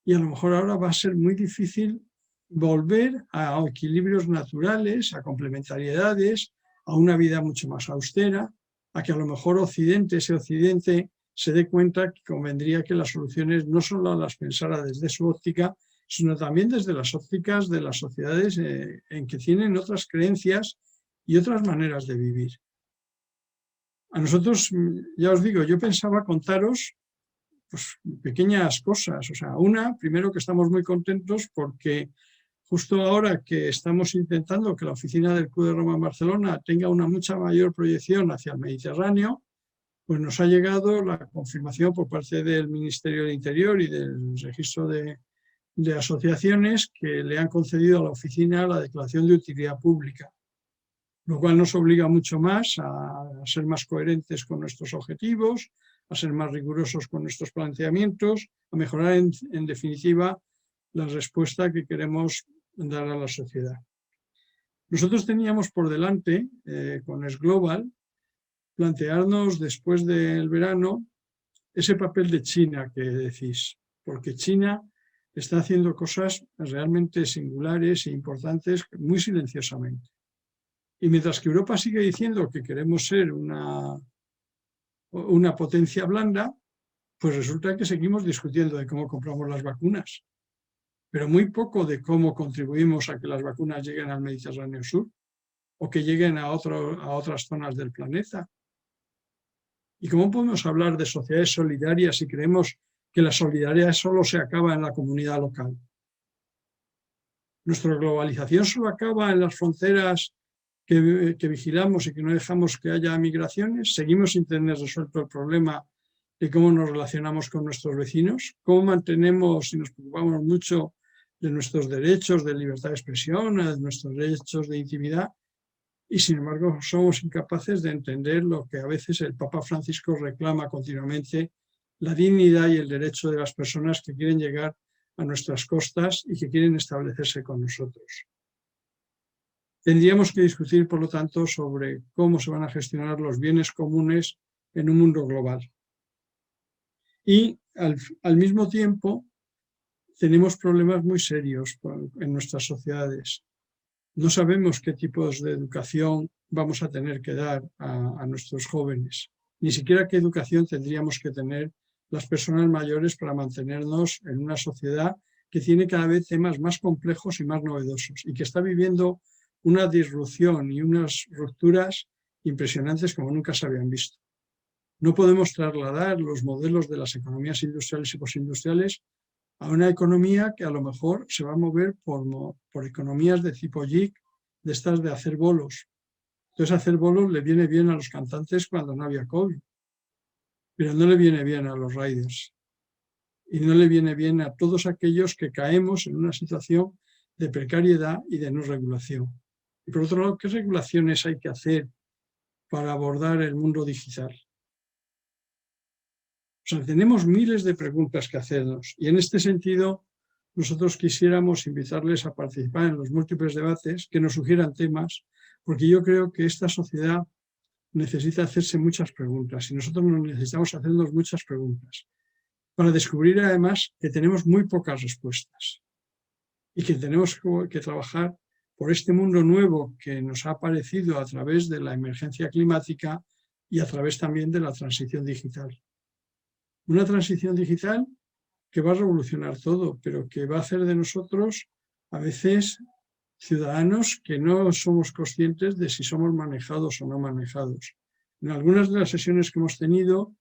y a lo mejor ahora va a ser muy difícil volver a equilibrios naturales, a complementariedades, a una vida mucho más austera, a que a lo mejor ese Occidente se dé cuenta que convendría que las soluciones no solo las pensara desde su óptica, sino también desde las ópticas de las sociedades en que tienen otras creencias y otras maneras de vivir. A nosotros, ya os digo, yo pensaba contaros pues, pequeñas cosas. O sea, primero que estamos muy contentos porque justo ahora que estamos intentando que la oficina del Club de Roma en Barcelona tenga una mucha mayor proyección hacia el Mediterráneo, pues nos ha llegado la confirmación por parte del Ministerio del Interior y del Registro de Asociaciones que le han concedido a la oficina la declaración de utilidad pública, lo cual nos obliga mucho más a ser más coherentes con nuestros objetivos, a ser más rigurosos con nuestros planteamientos, a mejorar en definitiva la respuesta que queremos dar a la sociedad. Nosotros teníamos por delante, con S-Global, plantearnos después del verano ese papel de China que decís, porque China está haciendo cosas realmente singulares e importantes muy silenciosamente. Y mientras que Europa sigue diciendo que queremos ser una potencia blanda, pues resulta que seguimos discutiendo de cómo compramos las vacunas, pero muy poco de cómo contribuimos a que las vacunas lleguen al Mediterráneo Sur o que lleguen a otras zonas del planeta. ¿Y cómo podemos hablar de sociedades solidarias si creemos que la solidaridad solo se acaba en la comunidad local? ¿Nuestra globalización solo acaba en las fronteras que vigilamos y que no dejamos que haya migraciones? ¿Seguimos sin tener resuelto el problema de cómo nos relacionamos con nuestros vecinos? ¿Cómo mantenemos y nos preocupamos mucho de nuestros derechos de libertad de expresión, de nuestros derechos de intimidad? Y sin embargo somos incapaces de entender lo que a veces el Papa Francisco reclama continuamente, la dignidad y el derecho de las personas que quieren llegar a nuestras costas y que quieren establecerse con nosotros. Tendríamos que discutir, por lo tanto, sobre cómo se van a gestionar los bienes comunes en un mundo global. Y al mismo tiempo tenemos problemas muy serios en nuestras sociedades. No sabemos qué tipos de educación vamos a tener que dar a nuestros jóvenes. Ni siquiera qué educación tendríamos que tener las personas mayores para mantenernos en una sociedad que tiene cada vez temas más complejos y más novedosos y que está viviendo una disrupción y unas rupturas impresionantes como nunca se habían visto. No podemos trasladar los modelos de las economías industriales y postindustriales a una economía que a lo mejor se va a mover por economías de tipo JIC, de estas de hacer bolos. Entonces hacer bolos le viene bien a los cantantes cuando no había COVID, pero no le viene bien a los riders y no le viene bien a todos aquellos que caemos en una situación de precariedad y de no regulación. Y por otro lado, ¿qué regulaciones hay que hacer para abordar el mundo digital? O sea, tenemos miles de preguntas que hacernos y en este sentido nosotros quisiéramos invitarles a participar en los múltiples debates, que nos sugieran temas, porque yo creo que esta sociedad necesita hacerse muchas preguntas y nosotros necesitamos hacernos muchas preguntas para descubrir además que tenemos muy pocas respuestas y que tenemos que trabajar por este mundo nuevo que nos ha aparecido a través de la emergencia climática y a través también de la transición digital. Una transición digital que va a revolucionar todo, pero que va a hacer de nosotros a veces ciudadanos que no somos conscientes de si somos manejados o no manejados. En algunas de las sesiones que hemos tenido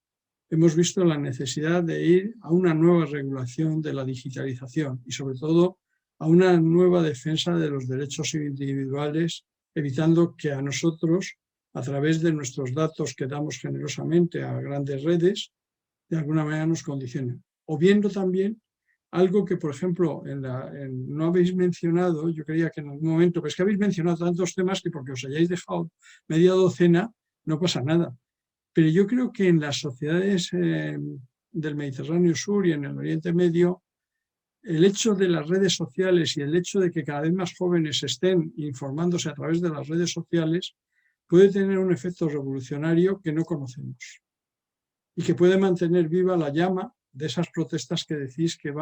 hemos visto la necesidad de ir a una nueva regulación de la digitalización y sobre todo a una nueva defensa de los derechos individuales, evitando que a nosotros, a través de nuestros datos que damos generosamente a grandes redes, de alguna manera nos condicionen. O viendo también algo que, por ejemplo, no habéis mencionado, yo creía que en algún momento, pero es que habéis mencionado tantos temas que porque os hayáis dejado media docena, no pasa nada. Pero yo creo que en las sociedades del Mediterráneo Sur y en el Oriente Medio, el hecho de las redes sociales y el hecho de que cada vez más jóvenes estén informándose a través de las redes sociales puede tener un efecto revolucionario que no conocemos y que puede mantener viva la llama de esas protestas que decís que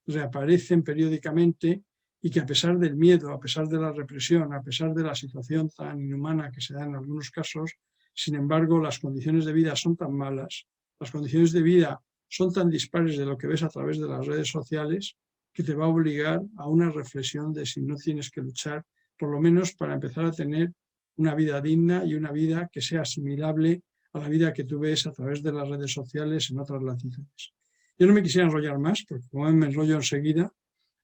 reaparecen periódicamente y que a pesar del miedo, a pesar de la represión, a pesar de la situación tan inhumana que se da en algunos casos, sin embargo, las condiciones de vida son tan malas, las condiciones de vida son tan dispares de lo que ves a través de las redes sociales, que te va a obligar a una reflexión de si no tienes que luchar, por lo menos para empezar a tener una vida digna y una vida que sea asimilable a la vida que tú ves a través de las redes sociales en otras latitudes. Yo no me quisiera enrollar más, porque como me enrollo enseguida,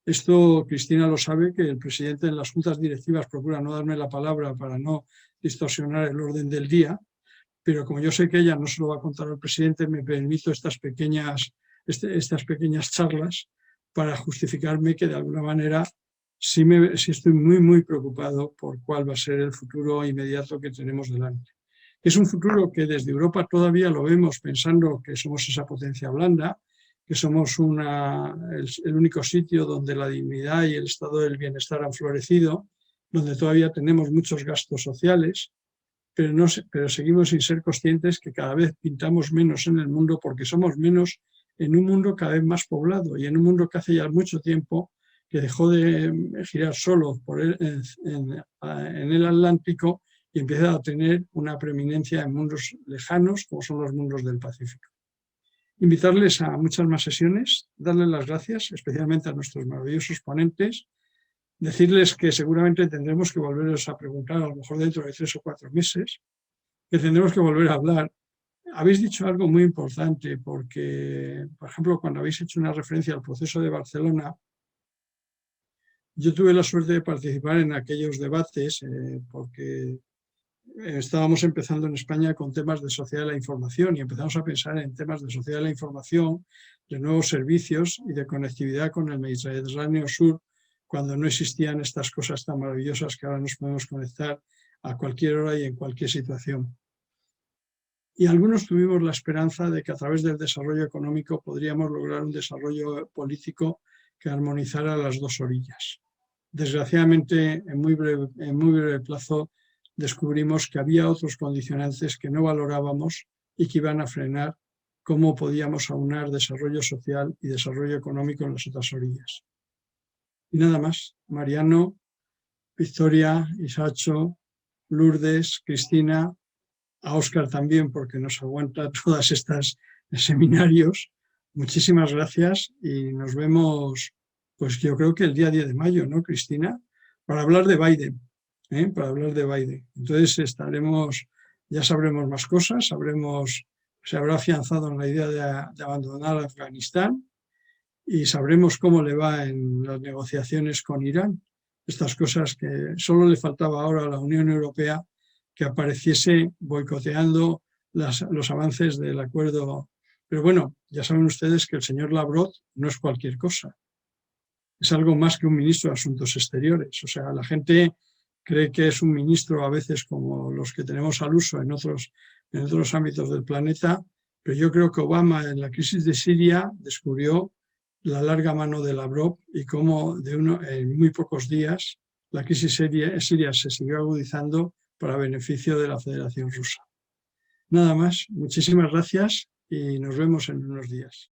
esto Cristina lo sabe, que el presidente en las juntas directivas procura no darme la palabra para no distorsionar el orden del día, pero como yo sé que ella no se lo va a contar al presidente, me permito estas pequeñas charlas para justificarme que de alguna manera sí estoy muy preocupado por cuál va a ser el futuro inmediato que tenemos delante. Es un futuro que desde Europa todavía lo vemos pensando que somos esa potencia blanda, que somos el único sitio donde la dignidad y el estado del bienestar han florecido, donde todavía tenemos muchos gastos sociales, pero seguimos sin ser conscientes que cada vez pintamos menos en el mundo porque somos menos en un mundo cada vez más poblado y en un mundo que hace ya mucho tiempo que dejó de girar solo en el Atlántico y empieza a tener una preeminencia en mundos lejanos como son los mundos del Pacífico. Invitarles a muchas más sesiones, darles las gracias especialmente a nuestros maravillosos ponentes, decirles que seguramente tendremos que volveros a preguntar, a lo mejor dentro de 3 o 4 meses, que tendremos que volver a hablar. Habéis dicho algo muy importante porque, por ejemplo, cuando habéis hecho una referencia al proceso de Barcelona, yo tuve la suerte de participar en aquellos debates porque estábamos empezando en España con temas de sociedad de la información y empezamos a pensar en temas de sociedad de la información, de nuevos servicios y de conectividad con el Mediterráneo Sur, cuando no existían estas cosas tan maravillosas que ahora nos podemos conectar a cualquier hora y en cualquier situación. Y algunos tuvimos la esperanza de que a través del desarrollo económico podríamos lograr un desarrollo político que armonizara las dos orillas. Desgraciadamente, en muy breve plazo, descubrimos que había otros condicionantes que no valorábamos y que iban a frenar cómo podíamos aunar desarrollo social y desarrollo económico en las otras orillas. Y nada más. Mariano, Victoria, Isacho, Lourdes, Cristina, a Óscar también porque nos aguanta todas estas seminarios. Muchísimas gracias y nos vemos, pues yo creo que el día 10 de mayo, ¿no, Cristina? Para hablar de Biden, para hablar de Biden. Entonces ya sabremos más cosas, se habrá afianzado en la idea de abandonar Afganistán y sabremos cómo le va en las negociaciones con Irán. Estas cosas que solo le faltaba ahora a la Unión Europea que apareciese boicoteando los avances del acuerdo. Pero bueno, ya saben ustedes que el señor Lavrov no es cualquier cosa. Es algo más que un ministro de Asuntos Exteriores. O sea, la gente cree que es un ministro a veces como los que tenemos al uso en otros ámbitos del planeta, pero yo creo que Obama en la crisis de Siria descubrió la larga mano de Lavrov y cómo en muy pocos días la crisis siria se siguió agudizando para beneficio de la Federación Rusa. Nada más, muchísimas gracias y nos vemos en unos días.